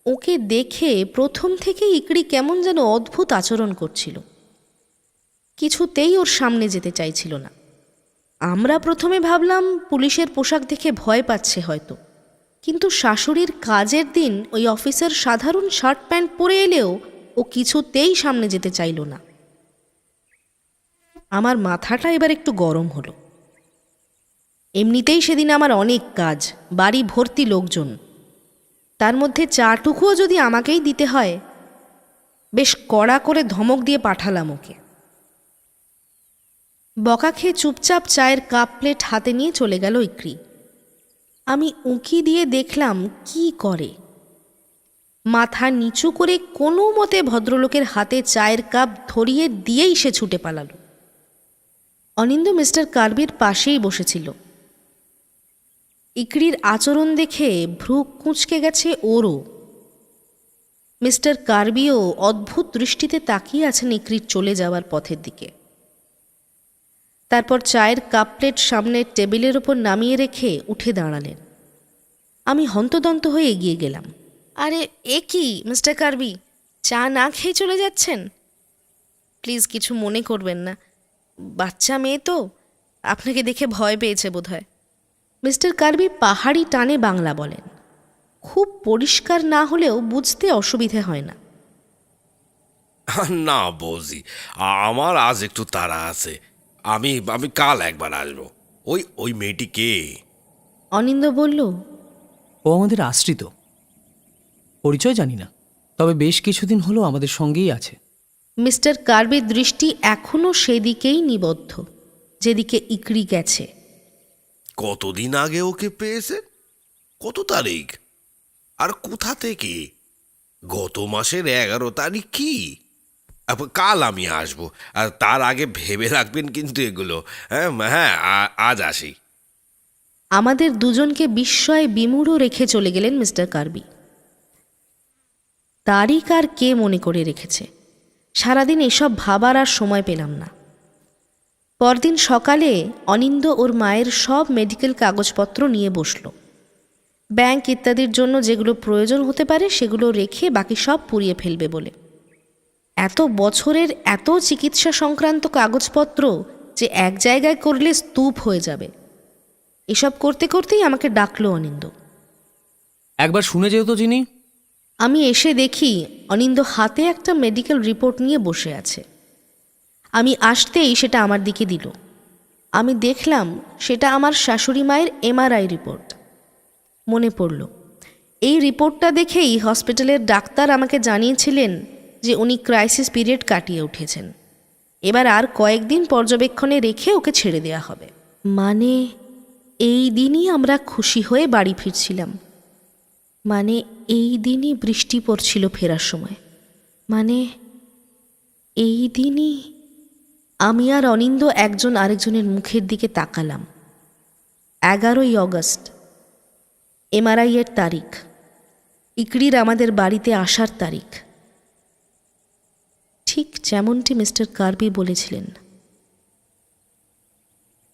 ওকে দেখে প্রথম থেকে ইকড়ি কেমন যেন অদ্ভুত আচরণ করছিল, কিছুতেই ওর সামনে যেতে চাইছিল না। আমরা প্রথমে ভাবলাম পুলিশের পোশাক দেখে ভয় পাচ্ছে হয়তো, কিন্তু শাশুড়ির কাজের দিন ওই অফিসার সাধারণ শার্ট প্যান্ট পরে এলেও ও কিছুতেই সামনে যেতে চাইল না। আমার মাথাটা এবার একটু গরম হলো। এমনিতেই সেদিন আমার অনেক কাজ, বাড়ি ভর্তি লোকজন, তার মধ্যে চাটুকুও যদি আমাকেই দিতে হয়, বেশ কড়া করে ধমক দিয়ে পাঠালাম ওকে। বকা খেয়ে চুপচাপ চায়ের কাপ প্লেট হাতে নিয়ে চলে গেল ইকরি। আমি উঁকি দিয়ে দেখলাম কি করে। মাথা নিচু করে কোনো মতে ভদ্রলোকের হাতে চায়ের কাপ ধরিয়ে দিয়েই সে ছুটে পালালো। অনিন্দ মিস্টার কার্বির পাশেই বসেছিল। ইকরির আচরণ দেখে ভ্রু কুঁচকে গেছে ওরও। মিস্টার কার্বিও অদ্ভুত দৃষ্টিতে তাকিয়ে আছেন ইকরির চলে যাওয়ার পথের দিকে। তারপর চায়ের কাপ প্লেট সামনের টেবিলের ওপর নামিয়ে রেখে উঠে দাঁড়ালেন। আমি হন্তদন্ত হয়ে এগিয়ে গেলাম। আরে এ কি মিস্টার কার্বি, চা না খেয়ে চলে যাচ্ছেন? প্লিজ কিছু মনে করবেন না, বাচ্চা মেয়ে তো, আপনাকে দেখে ভয় পেয়েছে বোধহয়। মিস্টার কার্বি পাহাড়ি টানে বাংলা বলেন, খুব পরিষ্কার না হলেও বুঝতে অসুবিধে হয় না। না বৌজি, আমার আজ একটু তাড়া আছে। আমি আমি কাল একবার আসবো। ওই ওই মেয়েটি কে? অনিন্দ বলল, ও আমাদের আশ্রিত, পরিচয় জানি না, তবে বেশ কিছুদিন হলো আমাদের সঙ্গেই আছে। মিস্টার কার্বির দৃষ্টি এখনও সেদিকেই নিবদ্ধ যেদিকে ইকরি গেছে। কতদিন আগে ওকে পেয়েছে? কত তারিখ? আর কোথা থেকে? গত মাসের 11 তারিখ কি? কাল আমি আসবো, আর তার আগে ভেবে রাখবেন কিন্তু এগুলো। হ্যাঁ হ্যাঁ, আজ আসি। আমাদের দুজনকে বিস্ময়ে বিমূঢ় রেখে চলে গেলেন মিস্টার কার্বি। তারিখ আর কে মনে করে রেখেছে? সারাদিন এসব ভাবার আর সময় পেলাম না। পরদিন সকালে অনিন্দ ওর মায়ের সব মেডিকেল কাগজপত্র নিয়ে বসল। ব্যাংক ইত্যাদির জন্য যেগুলো প্রয়োজন হতে পারে সেগুলো রেখে বাকি সব পুড়িয়ে ফেলবে বলে। এত বছরের এত চিকিৎসা সংক্রান্ত কাগজপত্র যে এক জায়গায় করলে স্তূপ হয়ে যাবে। এসব করতে করতেই আমাকে ডাকলো অনিন্দ। একবার শুনে যেহেতু চিনি। আমি এসে দেখি অনিন্দ হাতে একটা মেডিকেল রিপোর্ট নিয়ে বসে আছে। আমি আসতেই সেটা আমার দিকে দিল। আমি দেখলাম সেটা আমার শাশুড়ি মায়ের এমআরআই রিপোর্ট। মনে পড়ল, এই রিপোর্টটা দেখেই হসপিটালের ডাক্তার আমাকে জানিয়েছিলেন যে উনি ক্রাইসিস পিরিয়ড কাটিয়ে উঠেছেন। এবার আর কয়েকদিন পর্যবেক্ষণে রেখে ওকে ছেড়ে দেওয়া হবে। মানে এই দিনই আমরা খুশি হয়ে বাড়ি ফিরছিলাম। মানে এই দিনই বৃষ্টি পড়ছিল ফেরার সময়। মানে এই দিনই আমি আর অনিন্দ একজন আরেকজনের মুখের দিকে তাকালাম। 11ই অগস্ট, এমআরআই এর তারিখ, ইকরির আমাদের বাড়িতে আসার তারিখ। ঠিক যেমনটি মিস্টার কার্বি বলেছিলেন।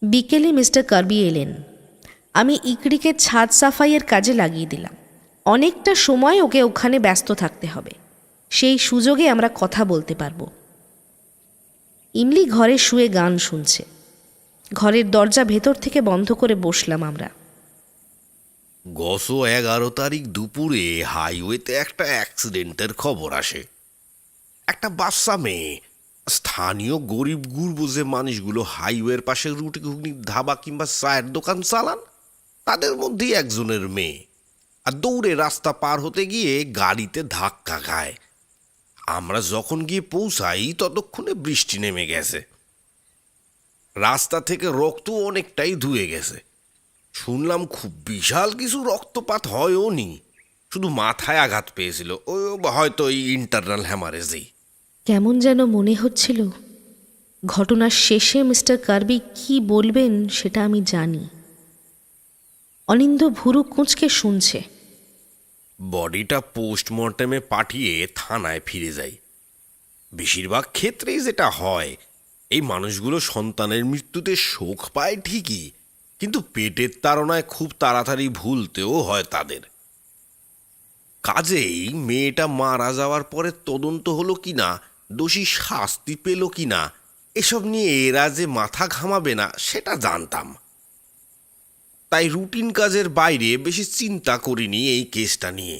বিকেলে মিস্টার কার্বি এলেন। আমি ইকরিকে ছাদ সাফাইয়ের কাজে লাগিয়ে দিলাম। অনেকটা সময় ওকে ওখানে ব্যস্ত থাকতে হবে, সেই সুযোগে আমরা কথা বলতে পারবো। ইমলি ঘরে শুয়ে গান শুনছে। ঘরের দরজা ভেতর থেকে বন্ধ করে বসলাম আমরা। গত 11 তারিখ দুপুরে হাইওয়েতে একটা অ্যাক্সিডেন্টের খবর আসে। একটা বাচ্চা মেয়ে, স্থানীয় গরিব গুরবো যে মানুষগুলো হাইওয়ের পাশে রুটি ঘুগনি ধাবা কিংবা চায়ের দোকান চালান, তাদের মধ্যেই একজনের মেয়ে, আর দৌড়ে রাস্তা পার হতে গিয়ে গাড়িতে ধাক্কা খায়। আমরা যখন গিয়ে পৌঁছাই ততক্ষণে বৃষ্টি নেমে গেছে। রাস্তা থেকে রক্ত অনেকটাই ধুয়ে গেছে। শুনলাম খুব বিশাল কিছু রক্তপাত হয়ও নি, শুধু মাথায় আঘাত পেয়েছিল, ওই হয়তো এই ইন্টারনাল হ্যামারেজেই। কেমন যেন মনে হচ্ছিল ঘটনার শেষে মিস্টার কার্বি কি বলবেন সেটা আমি জানি। অনিন্দ্য ভুরু কুঁচকে শুনছে। বডিটা পোস্টমর্টেমে পাঠিয়ে থানায় ফিরে যাই। বেশিরভাগ ক্ষেত্রেই যেটা হয়, এই মানুষগুলো সন্তানের মৃত্যুতে শোক পায় ঠিকই, কিন্তু পেটের তাড়নায় খুব তাড়াতাড়ি ভুলতেও হয় তাদের। কাজেই মেয়েটা মারা যাওয়ার পরে তদন্ত হলো কিনা, দোষী শাস্তি পেল কিনা, এসব নিয়ে এরা যে মাথা ঘামাবে না সেটা জানতাম। তাই রুটিন কাজের বাইরে বেশি চিন্তা করিনি এই কেসটা নিয়ে।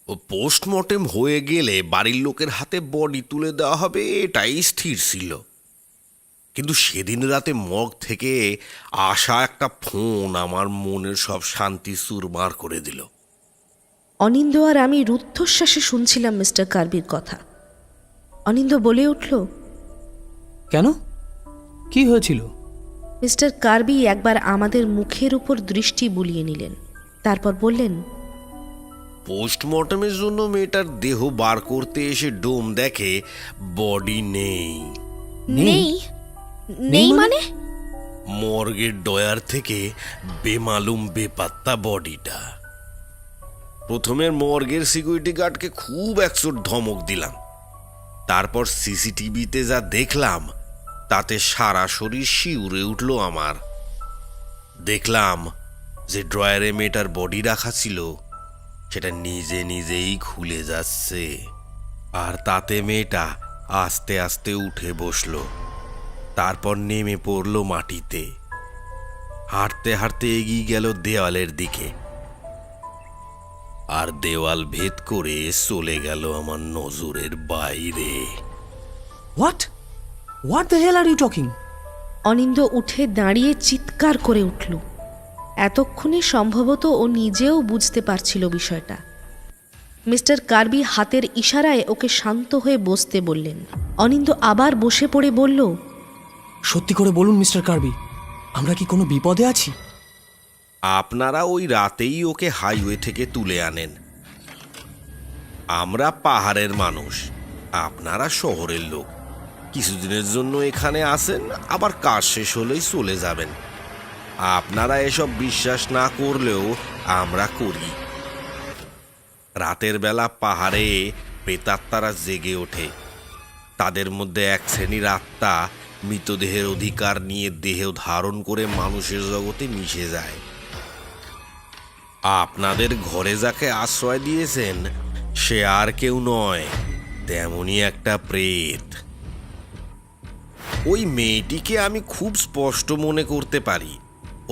ও পোস্টমর্টেম হয়ে গেলে বাড়ির লোকের হাতে বডি তুলে দেওয়া হবে এটাই স্থির ছিল। কিন্তু সেদিন রাতে মর্গ থেকে আসা একটা ফোন আমার মনের সব শান্তি চুরমার করে দিল। অনিন্দ্য আর আমি রুদ্ধশ্বাসে শুনছিলাম মিস্টার কার্বির কথা। অনিন্দ্য বলে উঠল, কেন, কি হয়েছিল? মিস্টার কার্বি একবার আমাদের মুখের উপর দৃষ্টি বুলিয়ে নিলেন, তারপর বললেন, পোস্টমর্টমের জন্য মেয়েটার দেহ বার করতে এসে ডোম দেখে বডি নেই। নেই? নেই মানে? মর্গের ডয়ার থেকে বেমালুম বেপাত্তা বডিটা। প্রথমে মর্গের সিকিউরিটি গার্ডকে খুব একচোট ধমক দিলাম, তারপর সিসিটিভিতে যা দেখলাম তাতে সারা শরীর শিউরে উঠল আমার। দেখলাম যে ড্রয়ারে মেয়েটার বডি রাখা ছিল সেটা নিজে নিজেই খুলে যাচ্ছে, আর তাতে মেয়েটা আস্তে আস্তে উঠে বসলো, তারপর নেমে পড়ল মাটিতে, হাঁটতে হাঁটতে এগিয়ে গেল দেওয়ালের দিকে, আর দেওয়াল ভেদ করে চলে গেল আমার নজরের বাইরে। What what the hell are you talking? Anindya উঠে দাঁড়িয়ে চিৎকার করে উঠল। এতক্ষণে সম্ভবত ও নিজেও বুঝতে পারছিল বিষয়টা। মিস্টার কার্বি হাতের ইশারায় ওকে শান্ত হয়ে বসতে বললেন। অনিন্দ্য আবার বসে পড়ে বলল, সত্যি করে বলুন মিস্টার কার্বি, আমরা কি কোনো বিপদে আছি? আপনারা ওই রাতেই ওকে হাইওয়ে থেকে তুলে আনেন। আমরা পাহাড়ের মানুষ, আপনারা শহরের লোক। কিছুদিনের জন্য এখানে আসেন, আবার কাজ শেষ হলেই চলে যাবেন। আপনারা এসব বিশ্বাস না করলেও আমরা করি। রাতের বেলা পাহাড়ে প্রেতাত্মারা জেগে ওঠে। তাদের মধ্যে এক শ্রেণীর আত্মা মৃতদেহের অধিকার নিয়ে দেহ ধারণ করে মানুষের জগতে মিশে যায়। আপনাদের ঘরে যাকে আশ্রয় দিয়েছেন সে আর কেউ নয়, তেমনই একটা প্রেত। ওই মেয়েটিকে আমি খুব স্পষ্ট মনে করতে পারি।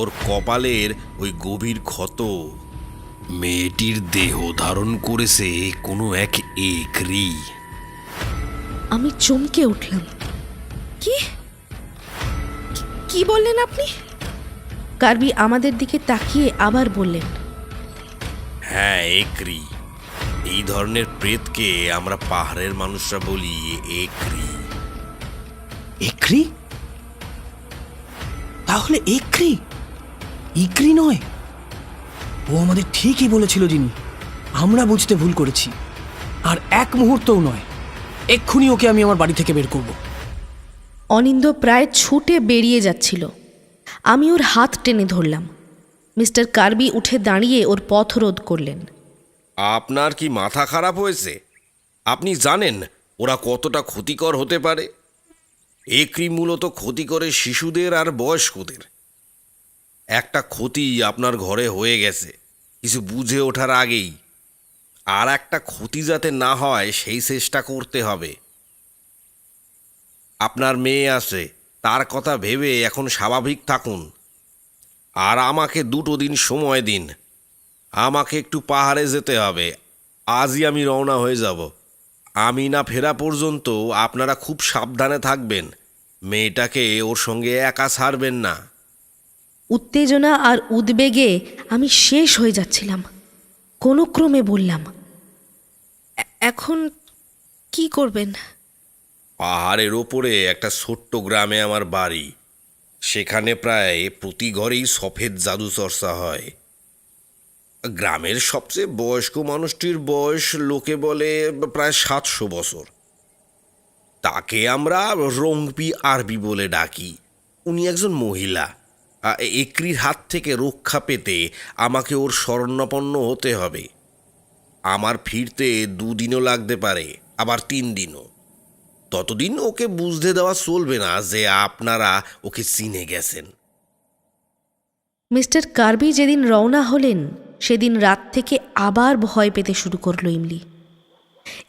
ওর কপালের ওই গভীর ক্ষত মেয়েটির দেহ ধারণ করেছে কোনো এক একরি। আমি চমকে উঠলাম। কি কি বললেন আপনি? কার্বি আমাদের দিকে তাকিয়ে আবার বললেন, হ্যাঁ, একরি। এই ধরনের প্রেতকে আমরা পাহাড়ের মানুষরা বলি একরি। একরি? তাহলে একরি, ইকরি নয়। ও আমাদের ঠিকই বলেছিল যিনি, আমরা বুঝতে ভুল করেছি। আর এক মুহূর্তও নয়, এক্ষুনি ওকে আমি আমার বাড়ি থেকে বের করব। অনিন্দ্য প্রায় ছুটে বেরিয়ে যাচ্ছিল। আমি ওর হাত টেনে ধরলাম। মিস্টার কার্বি উঠে দাঁড়িয়ে ওর পথ রোধ করলেন। আপনার কি মাথা খারাপ হয়েছে? আপনি জানেন ওরা কতটা ক্ষতিকর হতে পারে? একরি মূলত ক্ষতি করে শিশুদের আর বয়স্কদের। একটা ক্ষতি আপনার ঘরে হয়ে গেছে কিছু বুঝে ওঠার আগেই, আর একটা ক্ষতি যাতে না হয় সেই চেষ্টা করতে হবে। আপনার মেয়ে আছে, তার কথা ভেবে এখন স্বাভাবিক থাকুন। আর আমাকে 2 দিন সময় দিন। আমাকে একটু পাহাড়ে যেতে হবে, আজই আমি রওনা হয়ে যাব। আমি না ফেরা পর্যন্ত আপনারা খুব সাবধানে থাকবেন। মেয়েটাকে ওর সঙ্গে একা ছাড়বেন না। উত্তেজনা আর উদ্বেগে আমি শেষ হয়ে যাচ্ছিলাম। কোনো ক্রমে বললাম, এখন কি করবেন? পাহাড়ের ওপরে একটা ছোট্ট গ্রামে আমার বাড়ি। সেখানে প্রায় প্রতি ঘরেই সফেদ জাদু চর্চা হয়। গ্রামের সবচেয়ে বয়স্ক মানুষটির বয়স লোকে বলে প্রায় 700 বছর। তাকে আমরা রংপি আরবি বলে ডাকি। উনি একজন মহিলা। একরির হাত থেকে রক্ষা পেতে আমাকে ওর শরণাপন্ন হতে হবে। আমার ফিরতে 2 দিনও লাগতে পারে, আবার 3 দিনও। ততদিন ওকে বুঝতে দেওয়া চলবে না যে আপনারা ওকে চিনে গেছেন। মিস্টার কার্বি যেদিন রওনা হলেন সেদিন রাত থেকে আবার ভয় পেতে শুরু করলো ইমলি।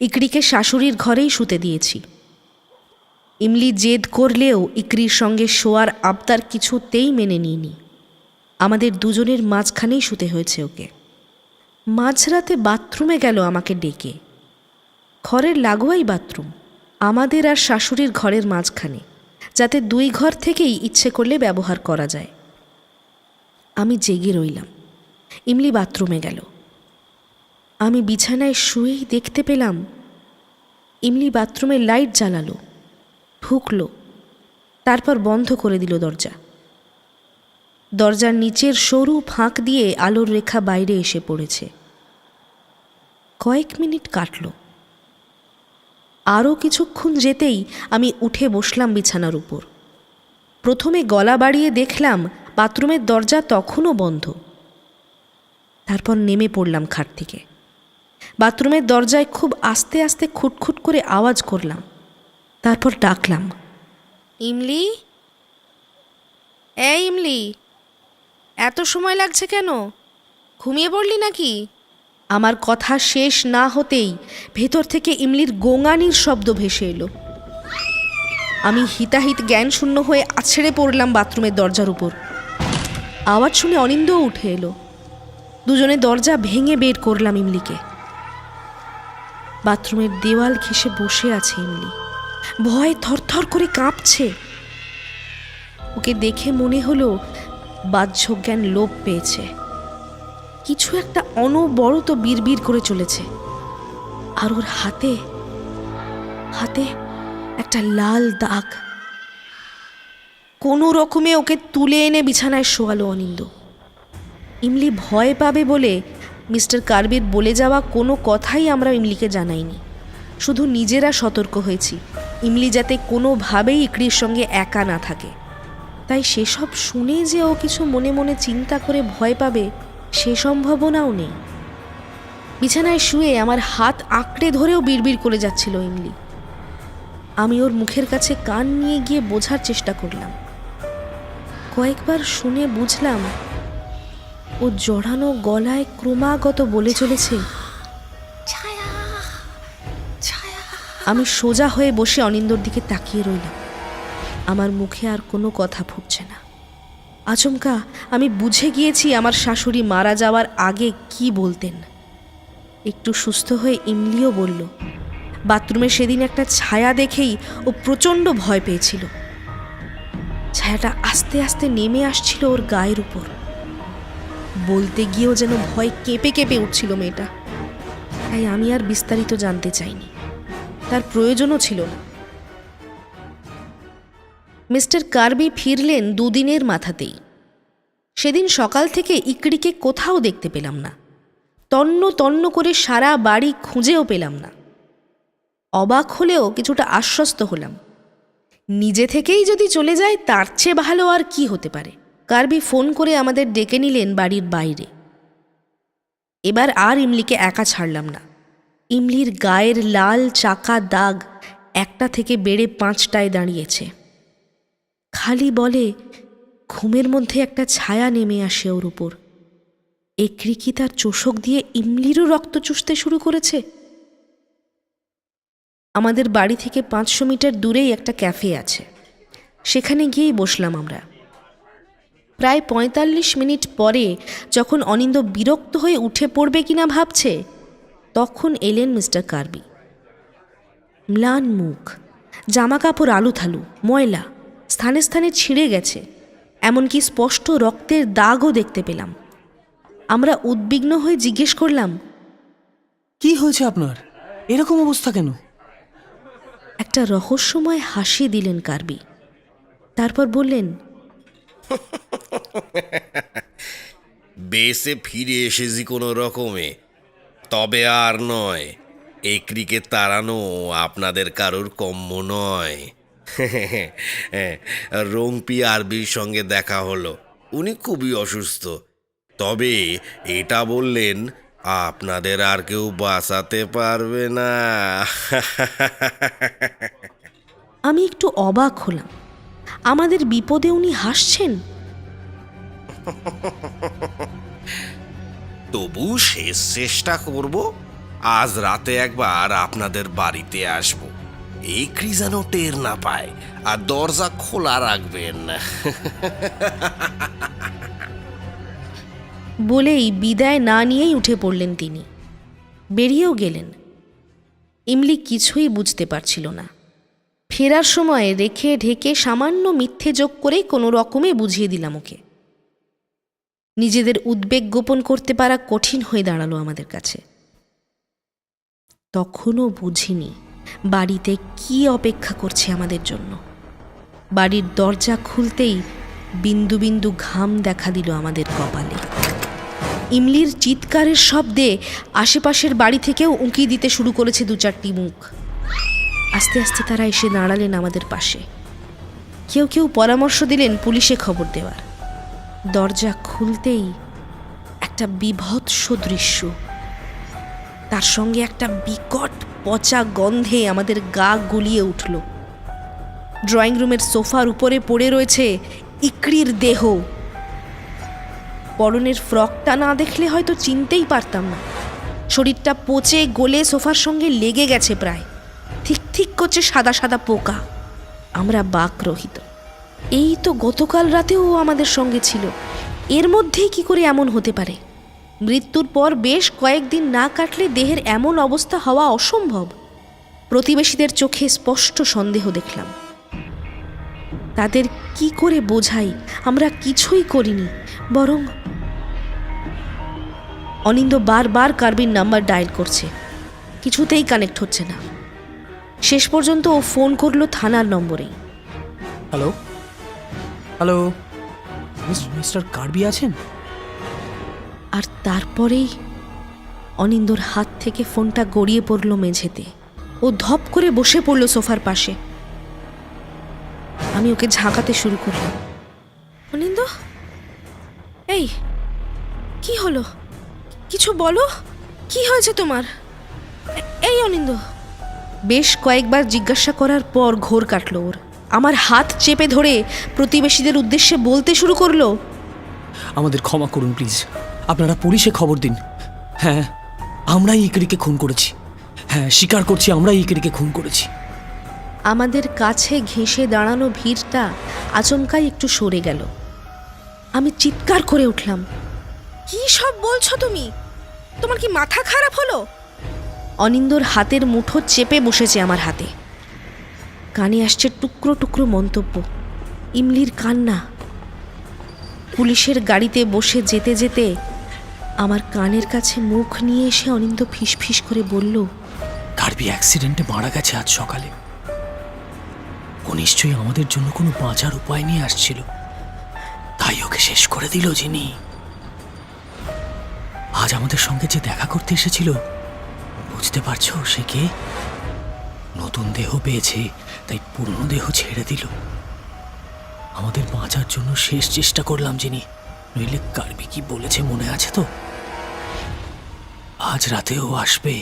ইকরিকে শাশুড়ির ঘরেই শুতে দিয়েছি। ইমলি জেদ করলেও ইকরির সঙ্গে শোয়ার আবদার কিছুতেই মেনে নিইনি। আমাদের দুজনের মাঝখানেই শুতে হয়েছে ওকে। মাঝরাতে বাথরুমে গেল আমাকে ডেকে। ঘরের লাগোয়াই বাথরুম, আমাদের আর শাশুড়ির ঘরের মাঝখানে, যাতে 2 ঘর থেকেই ইচ্ছে করলে ব্যবহার করা যায়। আমি জেগে রইলাম। ইমলি বাথরুমে গেল। আমি বিছানায় শুয়েই দেখতে পেলাম ইমলি বাথরুমে লাইট জ্বালালো, ঢুকলো, তারপর বন্ধ করে দিল দরজা। দরজার নিচের সরু ফাঁক দিয়ে আলোর রেখা বাইরে এসে পড়েছে। কয়েক মিনিট কাটল। আরও কিছুক্ষণ যেতেই আমি উঠে বসলাম বিছানার উপর। প্রথমে গলা বাড়িয়ে দেখলাম বাথরুমের দরজা তখনও বন্ধ। তারপর নেমে পড়লাম খাট থেকে। বাথরুমের দরজায় খুব আস্তে আস্তে খুটখুট করে আওয়াজ করলাম। তারপর ডাকলাম, ইমলি, এই ইমলি, এত সময় লাগছে কেন? ঘুমিয়ে পড়লি নাকি? আমার কথা শেষ না হতেই ভেতর থেকে ইমলির গোঙানির শব্দ ভেসে এলো। আমি হিতাহিত জ্ঞান শূন্য হয়ে আছড়ে পড়লাম বাথরুমের দরজার উপর। আওয়াজ শুনে অনিন্দও উঠে এলো। দুজনে দরজা ভেঙে বের করলাম ইমলিকে। বাথরুমের দেওয়াল ঘেঁষে বসে আছে ইমলি, ভয় থরথর করে কাঁপছে। ওকে দেখে মনে হলো বাহ্য জ্ঞান লোপ পেয়েছে। কিছু একটা অনবরত বিড়বিড় করে চলেছে। আর ওর হাতে হাতে একটা লাল দাগ। কোনো রকমে ওকে তুলে এনে বিছানায় শোয়ালো অনিন্দ। ইমলি ভয় পাবে বলে মিস্টার কার্বির বলে যাওয়া কোনো কথাই আমরা ইমলিকে জানাইনি। শুধু নিজেরা সতর্ক হয়েছি ইমলি যাতে কোনোভাবেই ইকরির সঙ্গে একা না থাকে। তাই সেসব শুনে যে ও কিছু মনে মনে চিন্তা করে ভয় পাবে সে সম্ভাবনাও নেই। বিছানায় শুয়ে আমার হাত আঁকড়ে ধরেও বিড়বিড় করে যাচ্ছিল ইমলি। আমি ওর মুখের কাছে কান নিয়ে গিয়ে বোঝার চেষ্টা করলাম। কয়েকবার শুনে বুঝলাম ও জড়ানো গলায় ক্রমাগত বলে চলেছে, আমি সোজা হয়ে বসে অনিন্দর দিকে তাকিয়ে রইলাম। আমার মুখে আর কোনো কথা ফুটছে না। আচমকা আমি বুঝে গিয়েছি আমার শাশুড়ি মারা যাওয়ার আগে কি বলতেন। একটু সুস্থ হয়ে ইমলিও বলল বাথরুমে সেদিন একটা ছায়া দেখেই ও প্রচণ্ড ভয় পেয়েছিল। ছায়াটা আস্তে আস্তে নেমে আসছিল ওর গায়ের উপর। বলতে গিয়েও যেন ভয় কেঁপে কেঁপে উঠছিল মেয়েটা। তাই আমি আর বিস্তারিত জানতে চাইনি, তার প্রয়োজনও ছিল না। মিস্টার কার্বি ফিরলেন 2 দিনের মাথাতেই। সেদিন সকাল থেকে ইকরিকে কোথাও দেখতে পেলাম না। তন্ন তন্ন করে সারা বাড়ি খুঁজেও পেলাম না। অবাক হলেও কিছুটা আশ্বস্ত হলাম। নিজে থেকেই যদি চলে যায় তার চেয়ে ভালো আর কি হতে পারে। কার্বি ফোন করে আমাদের ডেকে নিলেন বাড়ির বাইরে। এবার আর ইমলিকে একা ছাড়লাম না। ইমলির গায়ের লাল চাকা দাগ একটা থেকে বেড়ে 5টায় দাঁড়িয়েছে। খালি বলে ঘুমের মধ্যে একটা ছায়া নেমে আসে ওর উপর। একরি কি তার চোষক দিয়ে ইমলিরও রক্ত চুষতে শুরু করেছে? আমাদের বাড়ি থেকে 500 মিটার দূরেই একটা ক্যাফে আছে, সেখানে গিয়েই বসলাম আমরা। প্রায় 45 মিনিট পরে যখন অনিন্দ বিরক্ত হয়ে উঠে পড়বে কিনা ভাবছে, তখন এলেন মিস্টার কার্বি। ম্লান মুখ, জামা কাপড় আলুথালু, ময়লা, স্থানে স্থানে ছিঁড়ে গেছে, এমনকি স্পষ্ট রক্তের দাগও দেখতে পেলাম। আমরা উদ্বিগ্ন হয়ে জিজ্ঞেস করলাম, কি হয়েছে আপনার? এরকম অবস্থা কেন? একটা রহস্যময় হাসি দিলেন কার্বি। তারপর বললেন, বেসে ফিরে এসেছি কোনো রকমে, তবে আর নয়, একরিকে তাড়ানো আপনাদের কারোর কম্য নয়। রংপি আরবির সঙ্গে দেখা হলো, উনি খুবই অসুস্থ, তবে এটা বললেন আপনাদের আর কেউ বাঁচাতে পারবে না। আমি একটু অবাক হলাম। আমাদের বিপদে উনি হাসছেন। তবু শেষ চেষ্টা করব, আজ রাতে একবার আপনাদের বাড়িতে আসব, একরি যেন টের না পায়, আর দরজা খোলা রাখবেন। বলেই বিদায় না নিয়েই উঠে পড়লেন তিনি। বেরিয়েও গেলেন। ইমলি কিছুই বুঝতে পারছিল না। ফেরার সময় রেখে ঢেকে সামান্য মিথ্যে যোগ করেই কোনো রকমে বুঝিয়ে দিলাম ওকে। নিজেদের উদ্বেগ গোপন করতে পারা কঠিন হয়ে দাঁড়ালো আমাদের কাছে। তখনও বুঝিনি বাড়িতে কি অপেক্ষা করছে আমাদের জন্য। বাড়ির দরজা খুলতেই বিন্দু বিন্দু ঘাম দেখা দিল আমাদের কপালে। ইমলির চিৎকারের শব্দে আশেপাশের বাড়ি থেকেও উঁকি দিতে শুরু করেছে দু চারটি মুখ। আস্তে আস্তে তারা এসে দাঁড়ালেন আমাদের পাশে। কেউ কেউ পরামর্শ দিলেন পুলিশে খবর দেওয়ার। দরজা খুলতেই একটা বীভৎস দৃশ্য, তার সঙ্গে একটা বিকট পচা গন্ধে আমাদের গা গুলিয়ে উঠল। ড্রয়িং রুমের সোফার উপরে পড়ে রয়েছে ইকরির দেহ। পরনের ফ্রকটা না দেখলে হয়তো চিনতেই পারতাম না। শরীরটা পচে গলে সোফার সঙ্গে লেগে গেছে প্রায়। ঠিক ঠিক করছে সাদা সাদা পোকা। আমরা বাকরহিত। এই তো গতকাল রাতেও ও আমাদের সঙ্গে ছিল, এর মধ্যেই কি করে এমন হতে পারে? মৃত্যুর পর বেশ কয়েকদিন না কাটলে দেহের এমন অবস্থা হওয়া অসম্ভব। প্রতিবেশীদের চোখে স্পষ্ট সন্দেহ দেখলাম। তাদের কি করে বোঝাই আমরা কিছুই করিনি, বরং অনিন্দ বারবার কার্বির নাম্বার ডায়াল করছে, কিছুতেই কানেক্ট হচ্ছে না। শেষ পর্যন্ত ও ফোন করলো থানার নম্বরেই। হ্যালো হ্যালো, মিস্টার কার্বি আছেন? আর তারপরেই অনিন্দর হাত থেকে ফোনটা গড়িয়ে পড়ল মেঝেতে। ও ধপ করে বসে পড়ল সোফার পাশে। আমি ওকে ঝাঁকাতে শুরু করলাম। অনিন্দ, এই কি হলো? কিছু বলো, কি হয়েছে তোমার? এই অনিন্দ। বেশ কয়েকবার জিজ্ঞাসা করার পর ঘোর কাটল ওর। আমার হাত চেপে ধরে প্রতিবেশীদের উদ্দেশ্যে বলতে শুরু করলো, আমাদের ক্ষমা করুন প্লিজ, আপনারা পুলিশে খবর দিন। হ্যাঁ, আমরাই ইকরিকে খুন করেছি। হ্যাঁ, স্বীকার করছি, আমরাই ইকরিকে খুন করেছি। আমাদের কাছে ঘেঁষে দাঁড়ানো ভিড়টা আচমকাই একটু সরে গেল। আমি চিৎকার করে উঠলাম, কি সব বলছো তুমি? তোমার কি মাথা খারাপ হলো? অনিন্দর হাতের মুঠো চেপে বসেছে আমার হাতে। কানে আসছে টুকরো টুকরো মন্তব্য, ইমলির কান্না। পুলিশের গাড়িতে বসে যেতে যেতে আমার কানের কাছে মুখ নিয়ে এসে অনিন্দ ফিসফিস করে বলল, কার্বি অ্যাক্সিডেন্টে মারা গেছে আজ সকালে। ও নিশ্চয়ই আমাদের জন্য কোনো বাঁচার উপায় নিয়ে আসছিল, তাই ওকে শেষ করে দিল যিনি। আজ আমাদের সঙ্গে যে দেখা করতে এসেছিল, বুঝতে পারছো সে কে? নতুন দেহ পেয়েছে, তাই পুরনো দেহ ছেড়ে দিল। আমাদের বাঁচার জন্য শেষ চেষ্টা করলাম যিনি। নইলে কার্বি কি বলেছে মনে আছে তো? আজ রাতেও আসবে।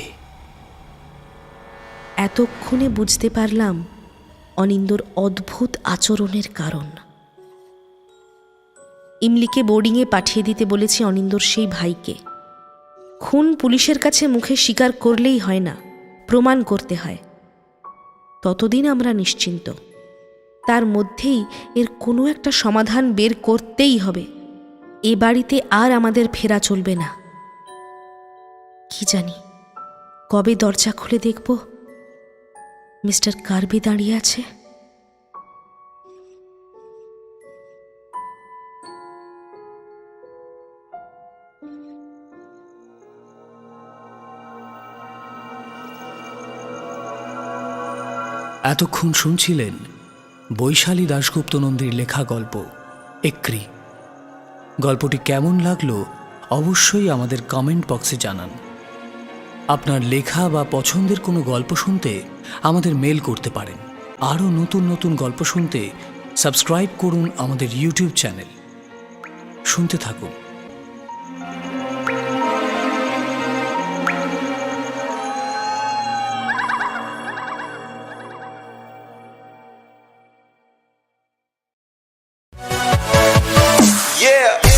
এতক্ষণে বুঝতে পারলাম অনিন্দর অদ্ভুত আচরণের কারণ। ইমলিকে বোর্ডিংয়ে পাঠিয়ে দিতে বলেছি অনিন্দর সেই ভাইকে। খুন পুলিশের কাছে মুখে স্বীকার করলেই হয় না, প্রমাণ করতে হয়। ততদিন আমরা নিশ্চিন্ত। তার মধ্যেই এর কোনো একটা সমাধান বের করতেই হবে। এ বাড়িতে আর আমাদের ফেরা চলবে না। কি জানি কবে দরজা খুলে দেখব মিস্টার কার্বি দাঁড়িয়ে আছে। এতক্ষণ শুনছিলেন বৈশালী দাশগুপ্ত নন্দীর লেখা গল্প একরি। গল্পটি কেমন লাগলো অবশ্যই আমাদের কমেন্ট বক্সে জানান। আপনার লেখা বা পছন্দের কোনো গল্প শুনতে আমাদের মেল করতে পারেন। আরও নতুন নতুন গল্প শুনতে সাবস্ক্রাইব করুন আমাদের ইউটিউব চ্যানেল। শুনতে থাকুন। Yeah.